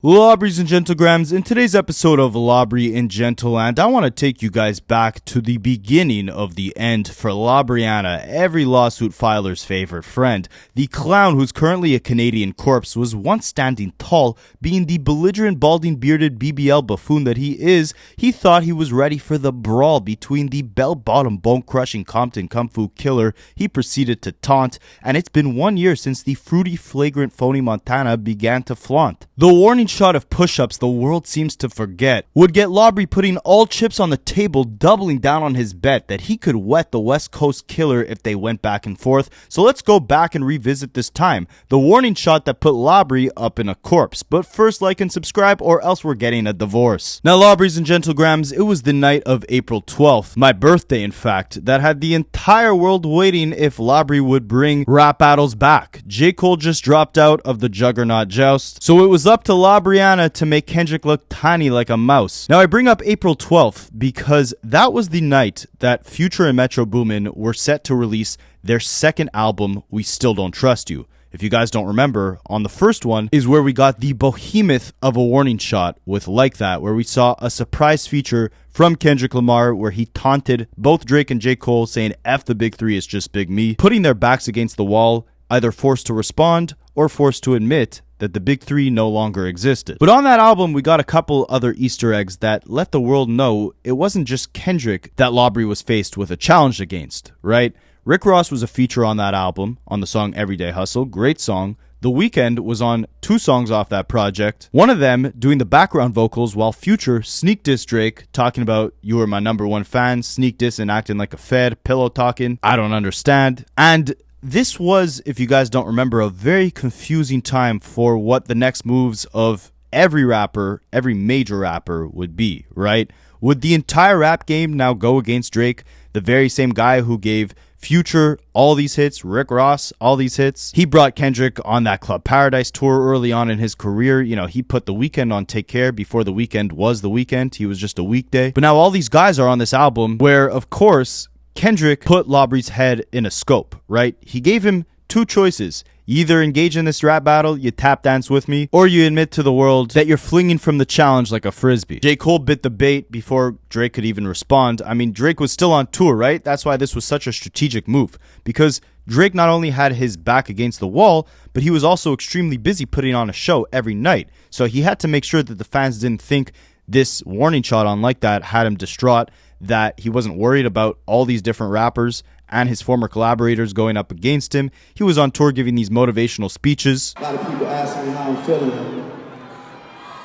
Labries and Gentlegrams, in today's episode of Labrie and Gentleland, I want to take you guys back to the beginning of the end for Labriana, every lawsuit filer's favorite friend. The clown who's currently a Canadian corpse was once standing tall, being the belligerent, balding, bearded BBL buffoon that he is. He thought he was ready for the brawl between the bell-bottom, bone-crushing Compton Kung Fu killer he proceeded to taunt, and it's been 1 year since the fruity, flagrant, phony Montana began to flaunt. The warning shot of push-ups the world seems to forget would get Labrie putting all chips on the table, doubling down on his bet that he could wet the West Coast killer if they went back and forth. So let's go back and revisit this time, the warning shot that put Labrie up in a corpse. But first, like and subscribe or else we're getting a divorce. Now, Labries and Gentlegrams, it was the night of April 12th, my birthday in fact, that had the entire world waiting if Labrie would bring rap battles back. J. Cole just dropped out of the Juggernaut joust, so it was up to Labriana to make Kendrick look tiny like a mouse. Now I bring up April 12th because that was the night that Future and Metro Boomin were set to release their second album, We Still Don't Trust You. If you guys don't remember, on the first one is where we got the behemoth of a warning shot with Like That, where we saw a surprise feature from Kendrick Lamar where he taunted both Drake and J. Cole, saying F the big three, it's just big me, putting their backs against the wall, either forced to respond or forced to admit that the big three no longer existed. But on that album, we got a couple other Easter eggs that let the world know it wasn't just Kendrick that Labrie was faced with a challenge against, right? Rick Ross was a feature on that album, on the song Everyday Hustle, great song. The Weeknd was on 2 songs off that project, one of them doing the background vocals while Future sneak diss Drake, talking about you were my #1 fan, sneak diss and acting like a fed, pillow talking, I don't understand. And this was, if you guys don't remember, a very confusing time for what the next moves of every rapper, every major rapper would be, right? Would the entire rap game now go against Drake, the very same guy who gave Future all these hits, Rick Ross all these hits? He brought Kendrick on that Club Paradise tour early on in his career. You know, he put The Weeknd on Take Care before The Weeknd was The Weeknd. He was just a weekday. But now all these guys are on this album where, of course, Kendrick put Labrie's head in a scope, right? He gave him 2 choices. You either engage in this rap battle, you tap dance with me, or you admit to the world that you're flinging from the challenge like a frisbee. J. Cole bit the bait before Drake could even respond. I mean, Drake was still on tour, right? That's why this was such a strategic move, because Drake not only had his back against the wall, but he was also extremely busy putting on a show every night. So he had to make sure that the fans didn't think this warning shot on Like That had him distraught, that he wasn't worried about all these different rappers and his former collaborators going up against him. He was on tour giving these motivational speeches. A lot of people ask me how I'm feeling.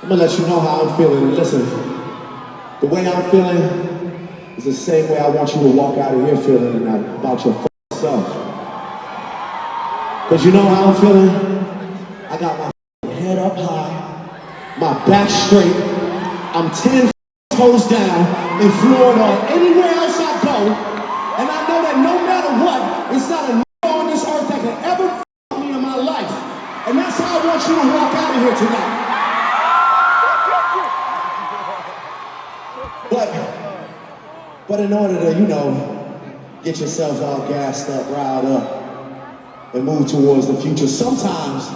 I'm gonna let you know how I'm feeling. And listen, the way I'm feeling is the same way I want you to walk out of here feeling tonight about your self. Cause you know how I'm feeling? I got my head up high, my back straight, I'm 10 toes down in Florida or anywhere else I go. And I know that no matter what, it's not a nigga on this earth that can ever f*** me in my life. And that's how I want you to walk out of here tonight. But in order to, you know, get yourself all gassed up, riled up, and move towards the future, sometimes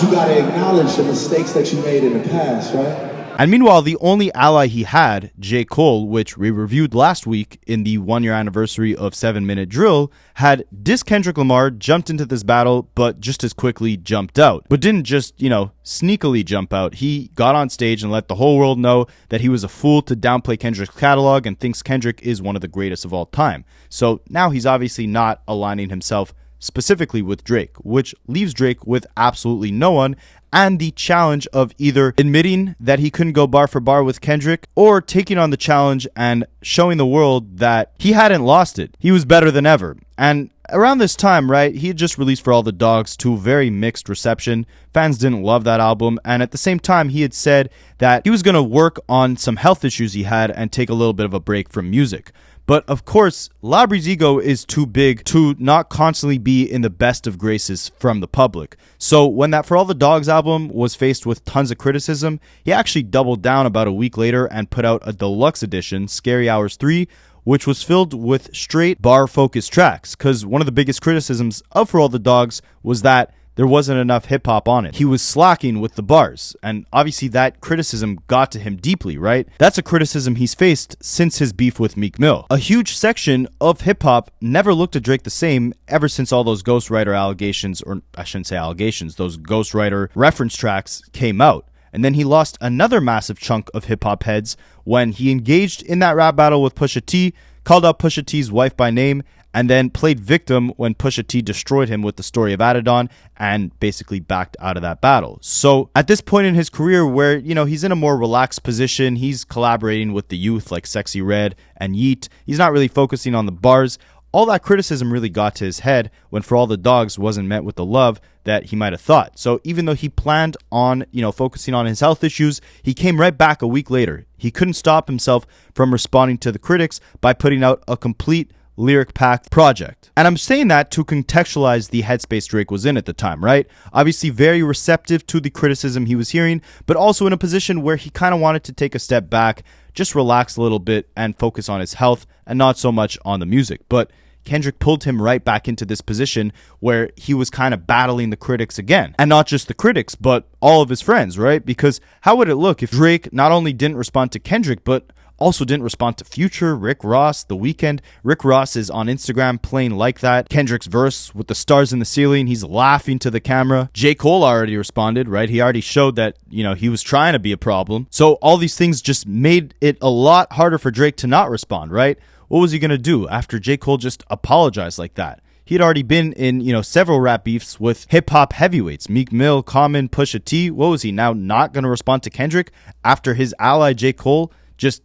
you gotta acknowledge the mistakes that you made in the past, right? And meanwhile, the only ally he had, J. Cole, which we reviewed last week in the 1-year anniversary of 7 Minute Drill, had dissed Kendrick Lamar, jumped into this battle, but just as quickly jumped out. But didn't just, sneakily jump out. He got on stage and let the whole world know that he was a fool to downplay Kendrick's catalog and thinks Kendrick is one of the greatest of all time. So now he's obviously not aligning himself specifically with Drake, which leaves Drake with absolutely no one, and the challenge of either admitting that he couldn't go bar for bar with Kendrick or taking on the challenge and showing the world that he hadn't lost it. He was better than ever. And around this time, right, he had just released For All the Dogs to very mixed reception. Fans didn't love that album, and at the same time, he had said that he was going to work on some health issues he had and take a little bit of a break from music. But of course, Labrie's ego is too big to not constantly be in the best of graces from the public. So when that For All the Dogs album was faced with tons of criticism, he actually doubled down about a week later and put out a deluxe edition, Scary Hours 3, which was filled with straight bar-focused tracks. Because one of the biggest criticisms of For All the Dogs was that there wasn't enough hip hop on it. He was slacking with the bars, and obviously that criticism got to him deeply, right? That's a criticism he's faced since his beef with Meek Mill. A huge section of hip hop never looked at Drake the same ever since all those ghostwriter allegations, or I shouldn't say allegations, those ghostwriter reference tracks came out. And then he lost another massive chunk of hip hop heads when he engaged in that rap battle with Pusha T, called out Pusha T's wife by name, and then played victim when Pusha T destroyed him with the story of Adin and basically backed out of that battle. So at this point in his career where, he's in a more relaxed position, he's collaborating with the youth like Sexy Red and Yeet, he's not really focusing on the bars. All that criticism really got to his head when For All the Dogs wasn't met with the love that he might have thought. So even though he planned on, focusing on his health issues, he came right back a week later. He couldn't stop himself from responding to the critics by putting out a complete lyric-packed project. And I'm saying that to contextualize the headspace Drake was in at the time, right? Obviously very receptive to the criticism he was hearing, but also in a position where he kind of wanted to take a step back, just relax a little bit and focus on his health and not so much on the music. But Kendrick pulled him right back into this position where he was kind of battling the critics again. And not just the critics, but all of his friends, right? Because how would it look if Drake not only didn't respond to Kendrick, but also didn't respond to Future, Rick Ross, The Weeknd. Rick Ross is on Instagram playing Like That. Kendrick's verse with the stars in the ceiling, he's laughing to the camera. J. Cole already responded, right? He already showed that, he was trying to be a problem. So all these things just made it a lot harder for Drake to not respond, right? What was he going to do after J. Cole just apologized like that? He had already been in, several rap beefs with hip-hop heavyweights. Meek Mill, Common, Pusha T. What was he now not going to respond to Kendrick after his ally J. Cole just,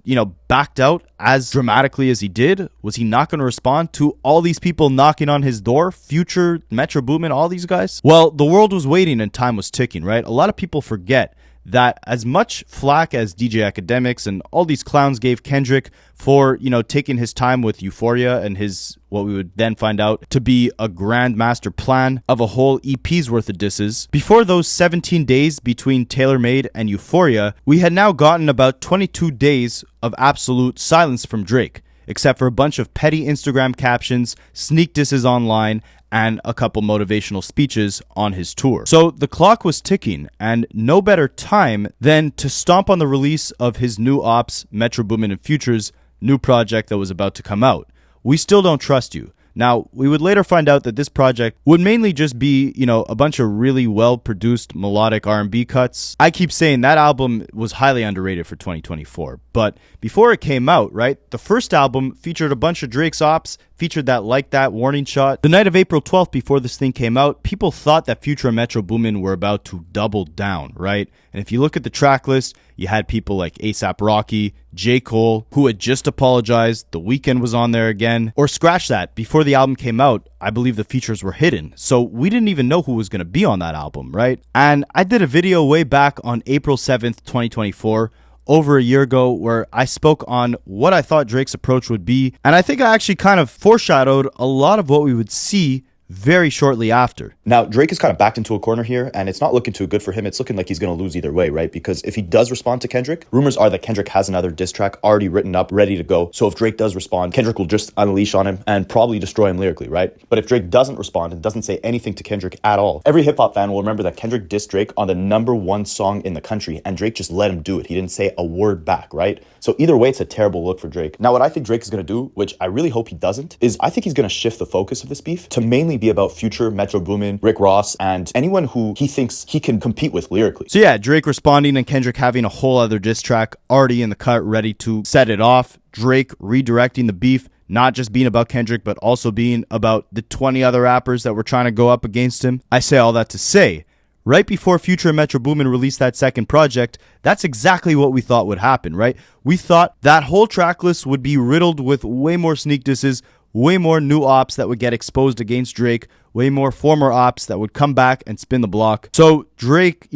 backed out as dramatically as he did? Was he not going to respond to all these people knocking on his door? Future, Metro Boomin, all these guys? Well, the world was waiting and time was ticking, right? A lot of people forget that as much flack as DJ Akademiks and all these clowns gave Kendrick for, taking his time with Euphoria and his, what we would then find out to be a grand master plan of a whole EP's worth of disses, before those 17 days between TaylorMade and Euphoria, we had now gotten about 22 days of absolute silence from Drake, except for a bunch of petty Instagram captions, sneak disses online, and a couple motivational speeches on his tour. So the clock was ticking, and no better time than to stomp on the release of his new ops, Metro Boomin and Future's new project that was about to come out. We Still Don't Trust You. Now, we would later find out that this project would mainly just be, a bunch of really well-produced melodic R&B cuts. I keep saying that album was highly underrated for 2024, but before it came out, right, the first album featured a bunch of Drake's ops, featured that Like That warning shot. The night of April 12th, before this thing came out, people thought that Future and Metro Boomin were about to double down, right? And if you look at the track list, you had people like A$AP Rocky, J. Cole, who had just apologized, The Weeknd was on there again, or scratch that, before the album came out, I believe the features were hidden, so we didn't even know who was going to be on that album, right? And I did a video way back on April 7th, 2024, over a year ago, where I spoke on what I thought Drake's approach would be, and I think I actually kind of foreshadowed a lot of what we would see very shortly after. Now, Drake is kind of backed into a corner here, and it's not looking too good for him. It's looking like he's going to lose either way, right? Because if he does respond to Kendrick, rumors are that Kendrick has another diss track already written up, ready to go. So if Drake does respond, Kendrick will just unleash on him and probably destroy him lyrically, right? But if Drake doesn't respond and doesn't say anything to Kendrick at all, every hip-hop fan will remember that Kendrick dissed Drake on the #1 song in the country, and Drake just let him do it. He didn't say a word back, right? So either way, it's a terrible look for Drake. Now, what I think Drake is going to do, which I really hope he doesn't, is I think he's going to shift the focus of this beef to mainly be about Future, Metro Boomin, Rick Ross, and anyone who he thinks he can compete with lyrically. So yeah, Drake responding and Kendrick having a whole other diss track already in the cut, ready to set it off. Drake redirecting the beef, not just being about Kendrick, but also being about the 20 other rappers that were trying to go up against him. I say all that to say, right before Future and Metro Boomin released that second project, that's exactly what we thought would happen, right? We thought that whole track list would be riddled with way more sneak disses, way more new ops that would get exposed against Drake, way more former ops that would come back and spin the block. So Drake,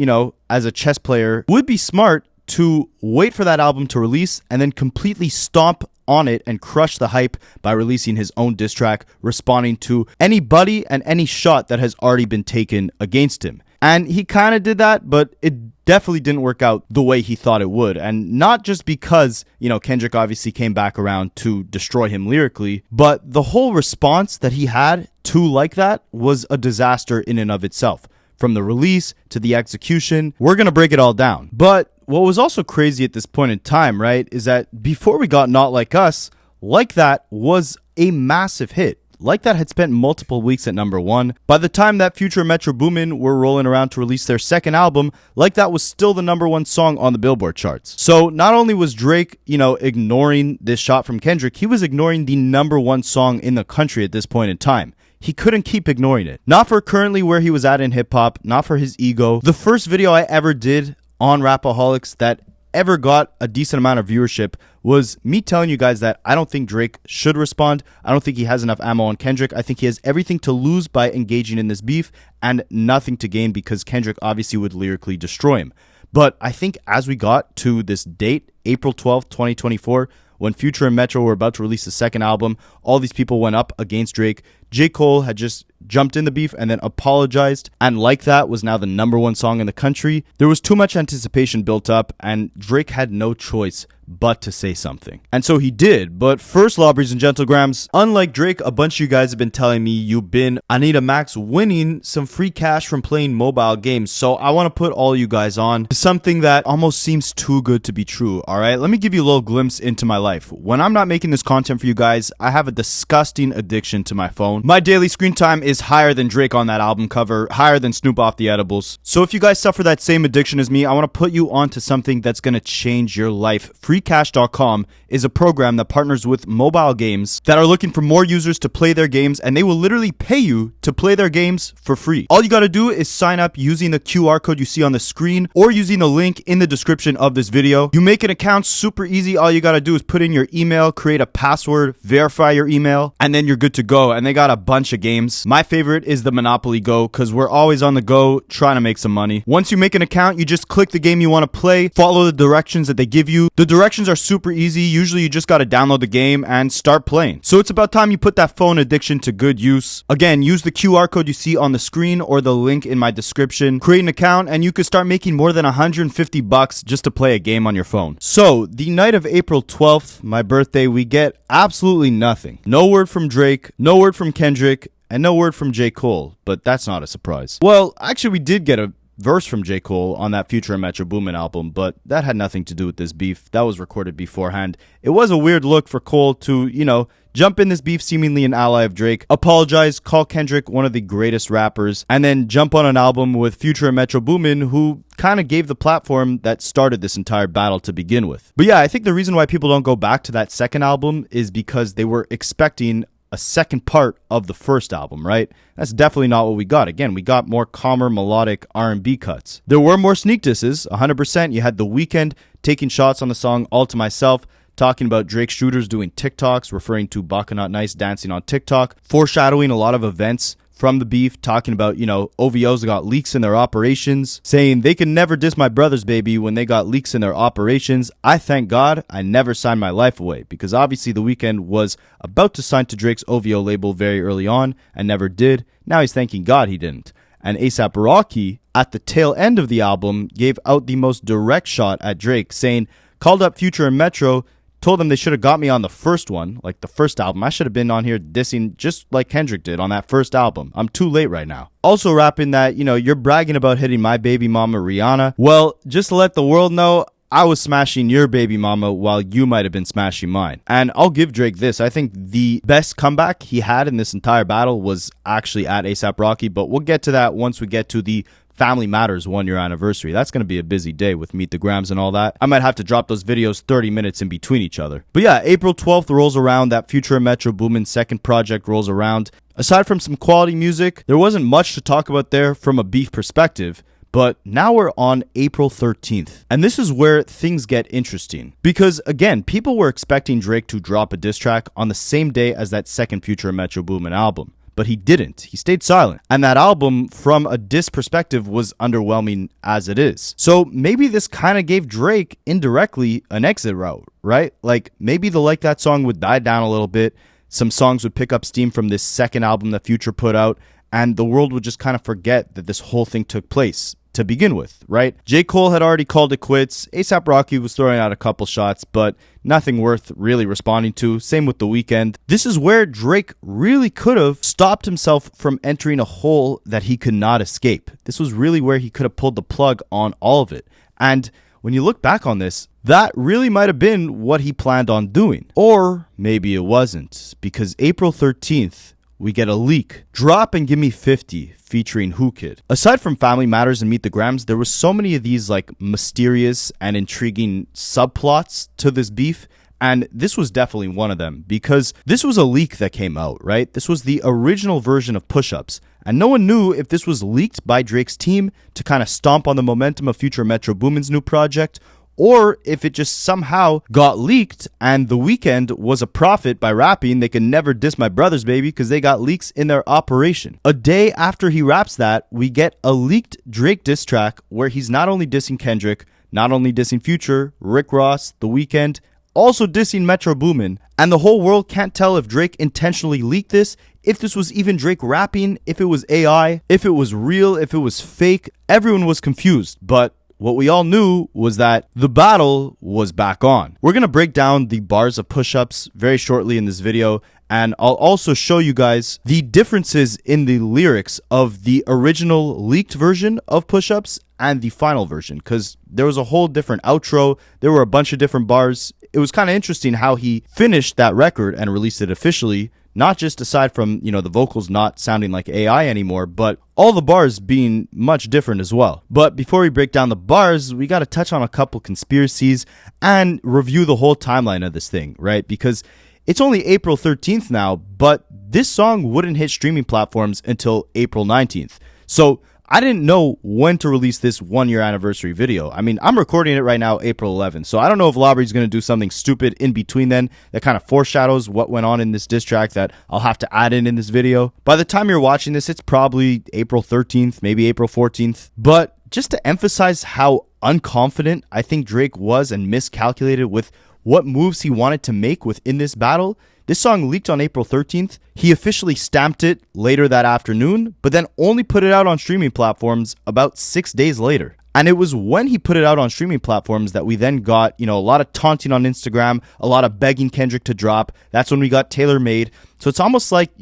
as a chess player, would be smart to wait for that album to release and then completely stomp on it and crush the hype by releasing his own diss track, responding to anybody and any shot that has already been taken against him. And he kind of did that, but it definitely didn't work out the way he thought it would. And not just because, Kendrick obviously came back around to destroy him lyrically, but the whole response that he had to Like That was a disaster in and of itself. from the release to the execution. We're going to break it all down. But what was also crazy at this point in time, right, is that before we got Not Like Us, Like That was a massive hit. Like That had spent multiple weeks at number 1. By the time that Future and Metro Boomin were rolling around to release their second album, Like That was still the number 1 song on the Billboard charts. So not only was Drake, ignoring this shot from Kendrick, he was ignoring the number 1 song in the country at this point in time. He couldn't keep ignoring it. Not for currently where he was at in hip-hop, not for his ego. The first video I ever did on Rapaholics that ever got a decent amount of viewership was me telling you guys that I don't think Drake should respond. I don't think he has enough ammo on Kendrick. I think he has everything to lose by engaging in this beef and nothing to gain because Kendrick obviously would lyrically destroy him. But I think as we got to this date, April 12th, 2024, when Future and Metro were about to release the second album, all these people went up against Drake. J. Cole had just jumped in the beef and then apologized, and Like That was now the number 1 song in the country. There was too much anticipation built up, and Drake had no choice but to say something. And so he did. But first, Lobbies and Gentlegrams, unlike Drake, a bunch of you guys have been telling me you've been Anita Max winning some free cash from playing mobile games. So I want to put all you guys on to something that almost seems too good to be true. All right, let me give you a little glimpse into my life. When I'm not making this content for you guys, I have a disgusting addiction to my phone. My daily screen time is higher than Drake on that album cover, higher than Snoop off the edibles. So if you guys suffer that same addiction as me, I want to put you onto something that's going to change your life. FreeCash.com is a program that partners with mobile games that are looking for more users to play their games, and they will literally pay you to play their games for free. All you got to do is sign up using the QR code you see on the screen or using the link in the description of this video. You make an account super easy. All you got to do is put in your email, create a password, verify your email, and then you're good to go. And they got a bunch of games. My favorite is the Monopoly Go because we're always on the go trying to make some money. Once you make an account, you just click the game you want to play, follow the directions that they give you. The directions are super easy. Usually you just got to download the game and start playing. So it's about time you put that phone addiction to good use. Again, use the QR code you see on the screen or the link in my description. Create an account and you could start making more than $150 just to play a game on your phone. So the night of April 12th, my birthday, we get absolutely nothing. No word from Drake, no word from Kendrick, and no word from J. Cole, but that's not a surprise. Well, actually we did get a verse from J. Cole on that Future and Metro Boomin album, but that had nothing to do with this beef. That was recorded beforehand. It was a weird look for Cole to, jump in this beef, seemingly an ally of Drake, apologize, call Kendrick one of the greatest rappers, and then jump on an album with Future and Metro Boomin, who kind of gave the platform that started this entire battle to begin with. But yeah, I think the reason why people don't go back to that second album is because they were expecting a second part of the first album, right? That's definitely not what we got. Again, we got more calmer, melodic R&B cuts. There were more sneak disses, 100%. You had The Weeknd taking shots on the song All To Myself, talking about Drake shooters doing TikToks, referring to Baka Not Nice dancing on TikTok, foreshadowing a lot of events from the beef, talking about, OVOs got leaks in their operations, saying they can never diss my brother's baby when they got leaks in their operations. I thank God I never signed my life away, because obviously The Weeknd was about to sign to Drake's OVO label very early on and never did. Now he's thanking God he didn't. And A$AP Rocky, at the tail end of the album, gave out the most direct shot at Drake, saying, called up Future and Metro, told them they should have got me on the first one, like the first album. I should have been on here dissing just like Kendrick did on that first album. I'm too late right now. Also rapping that, you're bragging about hitting my baby mama Rihanna. Well, just to let the world know, I was smashing your baby mama while you might have been smashing mine. And I'll give Drake this. I think the best comeback he had in this entire battle was actually at A$AP Rocky, but we'll get to that once we get to the Family Matters 1 year anniversary. That's going to be a busy day with Meet the Grams and all that. I might have to drop those videos 30 minutes in between each other. But yeah, April 12th rolls around. That Future and Metro Boomin second project rolls around. Aside from some quality music, there wasn't much to talk about there from a beef perspective. But now we're on April 13th. And this is where things get interesting. Because again, people were expecting Drake to drop a diss track on the same day as that second Future and Metro Boomin album. But he didn't. He stayed silent. And that album, from a diss perspective, was underwhelming as it is. So maybe this kind of gave Drake, indirectly, an exit route, right? Like, maybe the Like That song would die down a little bit. Some songs would pick up steam from this second album that Future put out. And the world would just kind of forget that this whole thing took place. to begin with, right? J. Cole had already called it quits. A$AP Rocky was throwing out a couple shots, but nothing worth really responding to. Same with The Weeknd. This is where Drake really could have stopped himself from entering a hole that he could not escape. This was really where he could have pulled the plug on all of it. And when you look back on this, that really might have been what he planned on doing. Or maybe it wasn't, because April 13th, we get a leak. Drop and Give Me 50 featuring Who Kid. Aside from Family Matters and Meet the Grams, there was so many of these like mysterious and intriguing subplots to this beef. And this was definitely one of them, because this was a leak that came out, right? This was the original version of Push Ups. And no one knew if this was leaked by Drake's team to kind of stomp on the momentum of future Metro Boomin's new project, or if it just somehow got leaked and The Weeknd was a prophet by rapping, they can never diss my brothers, baby, because they got leaks in their operation. A day after he raps that, we get a leaked Drake diss track where he's not only dissing Kendrick, not only dissing Future, Rick Ross, The Weeknd, also dissing Metro Boomin, and the whole world can't tell if Drake intentionally leaked this, if this was even Drake rapping, if it was AI, if it was real, if it was fake. Everyone was confused, but what we all knew was that the battle was back on. We're going to break down the bars of push-ups very shortly in this video, and I'll also show you guys the differences in the lyrics of the original leaked version of push-ups and the final version, because there was a whole different outro. There were a bunch of different bars. It was kind of interesting how he finished that record and released it officially, not just aside from, the vocals not sounding like AI anymore, but all the bars being much different as well. But before we break down the bars, we got to touch on a couple conspiracies and review the whole timeline of this thing, right? Because it's only April 13th now, but this song wouldn't hit streaming platforms until April 19th. So I didn't know when to release this 1-year anniversary video. I mean, I'm recording it right now, April 11th. So I don't know if Labry's going to do something stupid in between then that kind of foreshadows what went on in this diss track that I'll have to add in this video. By the time you're watching this, it's probably April 13th, maybe April 14th. But just to emphasize how unconfident I think Drake was and miscalculated with what moves he wanted to make within this battle, this song leaked on April 13th. He officially stamped it later that afternoon, but then only put it out on streaming platforms about 6 days later. And it was when he put it out on streaming platforms that we then got, a lot of taunting on Instagram, a lot of begging Kendrick to drop. That's when we got Tailor Made. So it's almost like,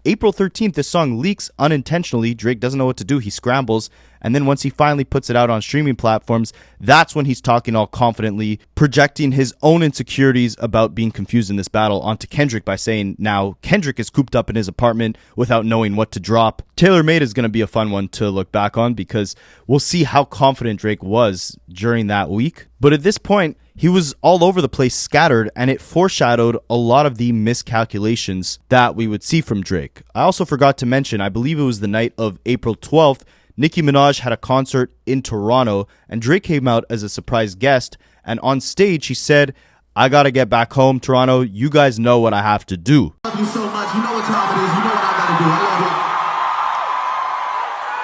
April 13th, this song leaks unintentionally. Drake doesn't know what to do. He scrambles. And then once he finally puts it out on streaming platforms, that's when he's talking all confidently, projecting his own insecurities about being confused in this battle onto Kendrick by saying now Kendrick is cooped up in his apartment without knowing what to drop. Tailor Made is going to be a fun one to look back on because we'll see how confident Drake was during that week. But at this point, he was all over the place, scattered, and it foreshadowed a lot of the miscalculations that we would see from Drake. I also forgot to mention, I believe it was the night of April 12th, Nicki Minaj had a concert in Toronto, and Drake came out as a surprise guest, and on stage he said, "I gotta get back home, Toronto. You guys know what I have to do." Love you so much. You know what time it is. You know what I gotta do. I love you.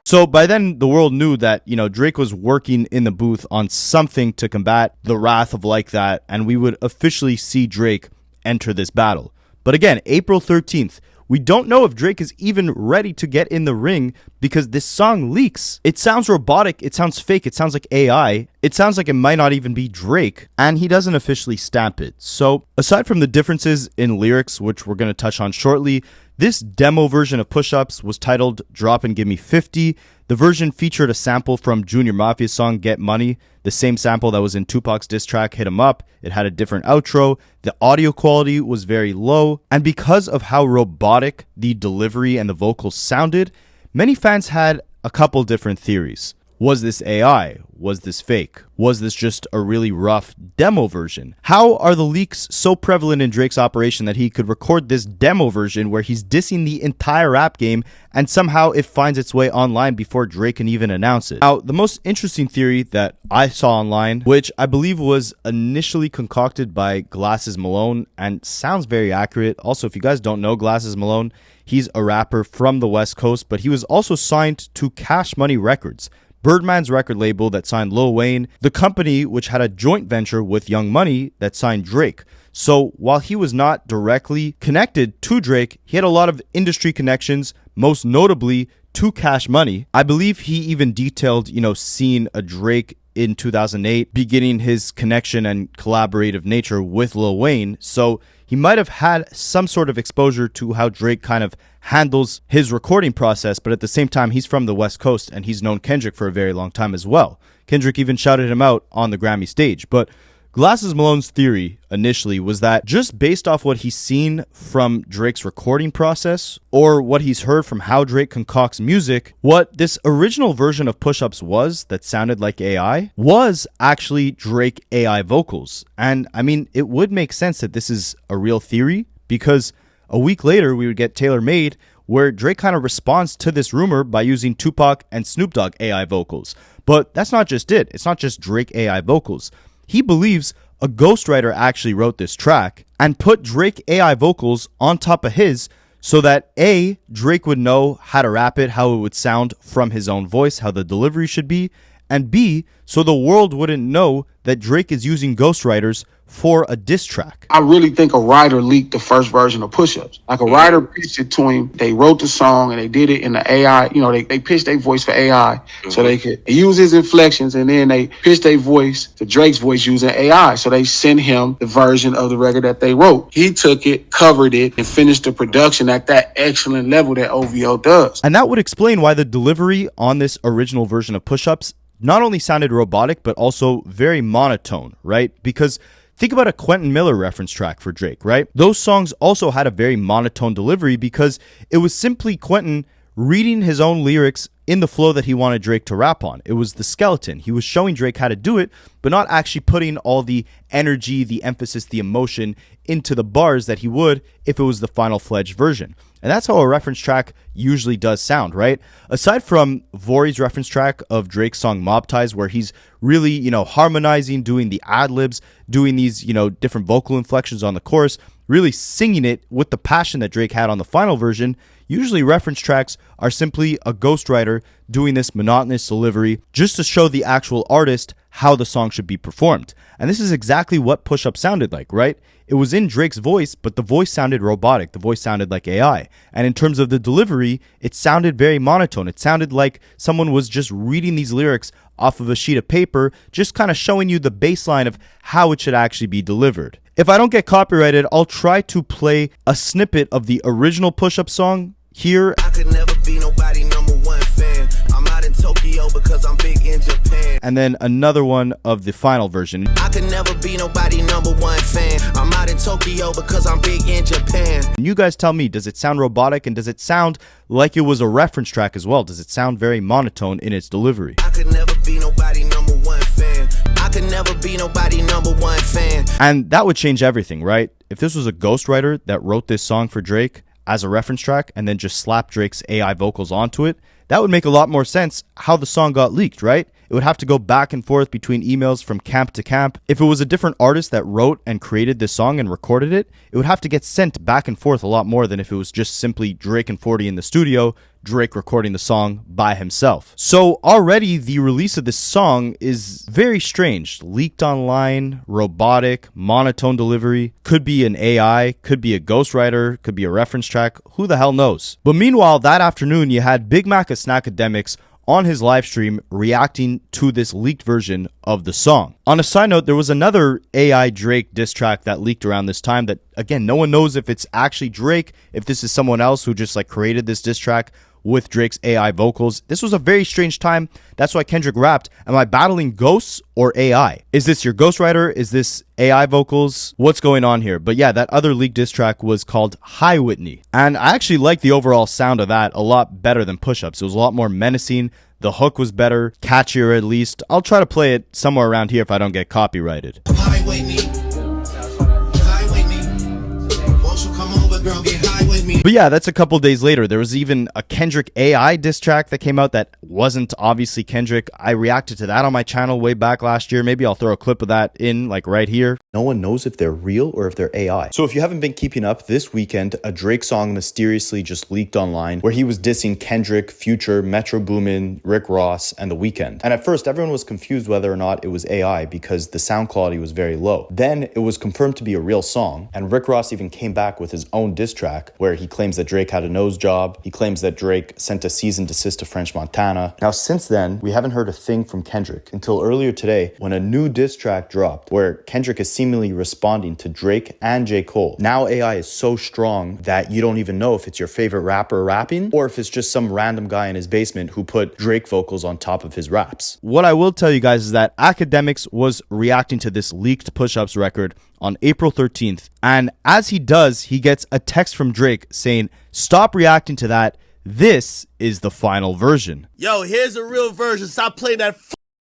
So by then, the world knew that, Drake was working in the booth on something to combat the wrath of Like That, and we would officially see Drake enter this battle. But again, April 13th, we don't know if Drake is even ready to get in the ring because this song leaks. It sounds robotic, it sounds fake, it sounds like AI, it sounds like it might not even be Drake, and he doesn't officially stamp it. So aside from the differences in lyrics, which we're going to touch on shortly, this demo version of Push Ups was titled Drop and Give Me 50. The version featured a sample from Junior Mafia's song Get Money, the same sample that was in Tupac's diss track Hit 'Em Up. It had a different outro. The audio quality was very low, and because of how robotic the delivery and the vocals sounded, many fans had a couple different theories. Was this AI? Was this fake? Was this just a really rough demo version? How are the leaks so prevalent in Drake's operation that he could record this demo version where he's dissing the entire rap game and somehow it finds its way online before Drake can even announce it? Now, the most interesting theory that I saw online, which I believe was initially concocted by Glasses Malone and sounds very accurate. Also, if you guys don't know Glasses Malone, he's a rapper from the West Coast, but he was also signed to Cash Money Records, Birdman's record label that signed Lil Wayne, the company which had a joint venture with Young Money that signed Drake. So while he was not directly connected to Drake, he had a lot of industry connections, most notably to Cash Money. I believe he even detailed, seeing a Drake in 2008, beginning his connection and collaborative nature with Lil Wayne. So he might have had some sort of exposure to how Drake kind of handles his recording process, but at the same time, he's from the West Coast and he's known Kendrick for a very long time as well. Kendrick even shouted him out on the Grammy stage. But Glasses Malone's theory initially was that just based off what he's seen from Drake's recording process or what he's heard from how Drake concocts music, what this original version of Push-Ups was that sounded like AI was actually Drake AI vocals. And I mean, it would make sense that this is a real theory because a week later we would get Tailor Made where Drake kind of responds to this rumor by using Tupac and Snoop Dogg AI vocals. But that's not just it. It's not just Drake AI vocals. He believes a ghostwriter actually wrote this track and put Drake AI vocals on top of his so that A, Drake would know how to rap it, how it would sound from his own voice, how the delivery should be, and B, so the world wouldn't know that Drake is using ghostwriters for a diss track. I really think a writer leaked the first version of Push-Ups. Like a writer pitched it to him. They wrote the song and they did it in the AI. They pitched their voice for AI so they could use his inflections, and then they pitched their voice to Drake's voice using AI. So they sent him the version of the record that they wrote. He took it, covered it, and finished the production at that excellent level that OVO does. And that would explain why the delivery on this original version of Push-Ups not only sounded robotic, but also very monotone, right? Because think about a Quentin Miller reference track for Drake, right? Those songs also had a very monotone delivery because it was simply Quentin reading his own lyrics in the flow that he wanted Drake to rap on. It was the skeleton. He was showing Drake how to do it, but not actually putting all the energy, the emphasis, the emotion into the bars that he would if it was the final fledged version. And that's how a reference track usually does sound, right? Aside from Vori's reference track of Drake's song Mob Ties, where he's really, harmonizing, doing the ad-libs, doing these, different vocal inflections on the chorus, really singing it with the passion that Drake had on the final version, usually reference tracks are simply a ghostwriter doing this monotonous delivery just to show the actual artist how the song should be performed. And this is exactly what Push-Up sounded like, right? It was in Drake's voice, but the voice sounded robotic. The voice sounded like AI. And in terms of the delivery, it sounded very monotone. It sounded like someone was just reading these lyrics off of a sheet of paper, just kind of showing you the baseline of how it should actually be delivered. If I don't get copyrighted, I'll try to play a snippet of the original Push-Up song here. I could never be nobody number one fan. I'm out in Tokyo because I'm big in Japan. And then another one of the final version. I could never be nobody number one fan. I'm out in Tokyo because I'm big in Japan. And you guys tell me, does it sound robotic and does it sound like it was a reference track as well? Does it sound very monotone in its delivery? I could never be nobody number one fan. I could never be nobody number one fan. And that would change everything, right? If this was a ghostwriter that wrote this song for Drake as a reference track and then just slapped Drake's AI vocals onto it, that would make a lot more sense how the song got leaked, right? It would have to go back and forth between emails from camp to camp. If it was a different artist that wrote and created this song and recorded it, it would have to get sent back and forth a lot more than if it was just simply Drake and 40 in the studio, Drake recording the song by himself. So already the release of this song is very strange. Leaked online, robotic, monotone delivery. Could be an AI, could be a ghostwriter, could be a reference track. Who the hell knows? But meanwhile, that afternoon, you had Big Mac of Akademiks on his live stream reacting to this leaked version of the song. On a side note, there was another AI Drake diss track that leaked around this time that, again, no one knows if it's actually Drake, if this is someone else who just created this diss track with Drake's AI vocals. This was a very strange time. That's why Kendrick rapped, am I battling ghosts or AI? Is this your ghostwriter? Is this AI vocals? What's going on here? But yeah, that other leaked diss track was called Hi Whitney. And I actually like the overall sound of that a lot better than Push-Ups. It was a lot more menacing. The hook was better, catchier at least. I'll try to play it somewhere around here if I don't get copyrighted. Hi Whitney. Hi Whitney. Won't you come over, girl, get high with me. But yeah, that's a couple days later. There was even a Kendrick AI diss track that came out that wasn't obviously Kendrick. I reacted to that on my channel way back last year. Maybe I'll throw a clip of that in right here. No one knows if they're real or if they're AI. So if you haven't been keeping up, this weekend, a Drake song mysteriously just leaked online where he was dissing Kendrick, Future, Metro Boomin, Rick Ross, and The Weeknd. And at first, everyone was confused whether or not it was AI because the sound quality was very low. Then it was confirmed to be a real song, and Rick Ross even came back with his own diss track where he claims that Drake had a nose job. He claims that Drake sent a cease and desist to French Montana. Now, since then, we haven't heard a thing from Kendrick until earlier today when a new diss track dropped where Kendrick is seemingly responding to Drake and J. Cole. Now AI is so strong that you don't even know if it's your favorite rapper rapping or if it's just some random guy in his basement who put Drake vocals on top of his raps. What I will tell you guys is that Akademiks was reacting to this leaked push-ups record on April 13th. And as he does, he gets a text from Drake saying, "Stop reacting to that. This is the final version." Yo, here's a real version. Stop playing that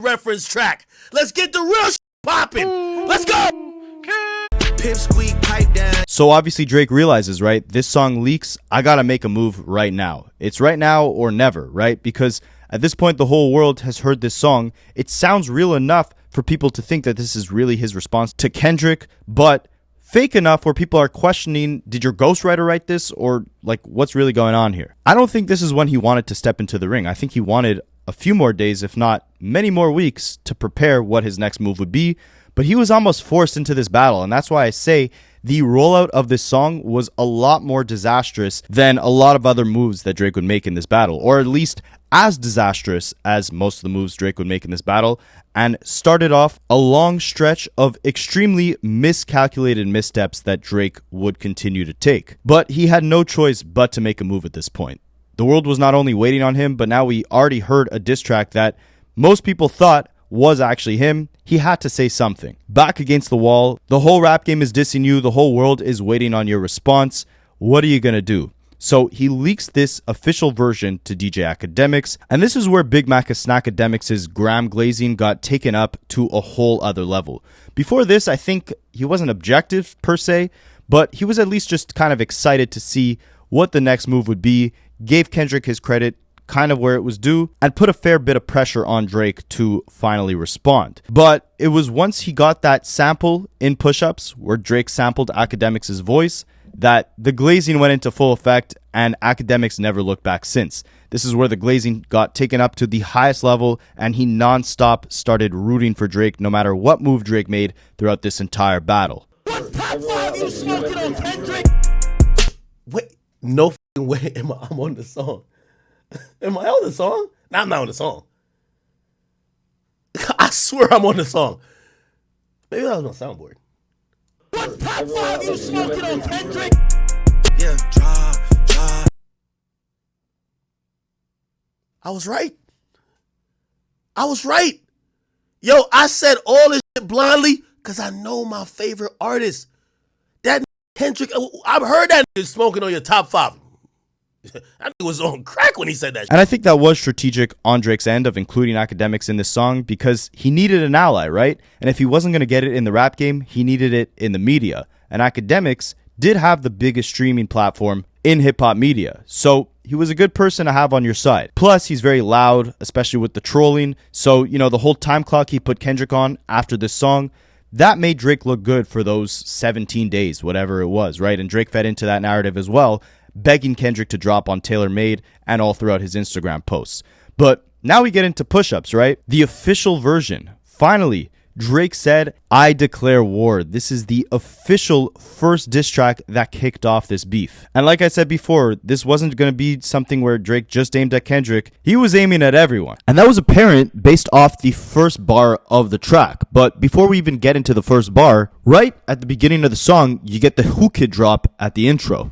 reference track. Let's get the real popping. Let's go. Pimp squeak pipe down. So obviously Drake realizes, right? This song leaks. I gotta make a move right now. It's right now or never, right? Because at this point, the whole world has heard this song. It sounds real enough for people to think that this is really his response to Kendrick, but fake enough where people are questioning, did your ghostwriter write this? Or like, what's really going on here? I don't think this is when he wanted to step into the ring. I think he wanted a few more days, if not many more weeks, to prepare what his next move would be. But he was almost forced into this battle. And that's why I say the rollout of this song was a lot more disastrous than a lot of other moves that Drake would make in this battle, or at least as disastrous as most of the moves Drake would make in this battle, and started off a long stretch of extremely miscalculated missteps that Drake would continue to take. But he had no choice but to make a move at this point. The world was not only waiting on him, but now we already heard a diss track that most people thought was actually him. He had to say something. Back against the wall, the whole rap game is dissing you, the whole world is waiting on your response. What are you gonna do? So he leaks this official version to DJ Akademiks, and this is where Big Mac Snackademics' gram glazing got taken up to a whole other level. Before this, I think he wasn't objective per se, but he was at least just kind of excited to see what the next move would be, gave Kendrick his credit kind of where it was due, and put a fair bit of pressure on Drake to finally respond. But it was once he got that sample in push-ups where Drake sampled Akademiks' voice that the glazing went into full effect, and Akademiks never looked back since. This is where the glazing got taken up to the highest level, and he non-stop started rooting for Drake no matter what move Drake made throughout this entire battle. What top five you smoking on, Kendrick? Wait, no f***ing way am I'm on the song. Am I on the song? No, I'm not on the song. I swear I'm on the song. Maybe that was my soundboard. What top five you smoking on, Kendrick? Yeah, drop. I was right. Yo, I said all this shit blindly because I know my favorite artist. That Kendrick, I've heard that nigga smoking on your top five. That nigga was on crack when he said that shit. And I think that was strategic on Drake's end of including Akademiks in this song because he needed an ally, right? And if he wasn't going to get it in the rap game, he needed it in the media. And Akademiks did have the biggest streaming platform in hip-hop media. So he was a good person to have on your side. Plus, he's very loud, especially with the trolling. So, you know, the whole time clock he put Kendrick on after this song, that made Drake look good for those 17 days, whatever it was, right? And Drake fed into that narrative as well, begging Kendrick to drop on Taylor Made and all throughout his Instagram posts. But now we get into push-ups, right? The official version. Finally, Drake said, "I declare war." This is the official first diss track that kicked off this beef. And like I said before, this wasn't going to be something where Drake just aimed at Kendrick. He was aiming at everyone. And that was apparent based off the first bar of the track. But before we even get into the first bar, right at the beginning of the song, you get the Who Kid drop at the intro.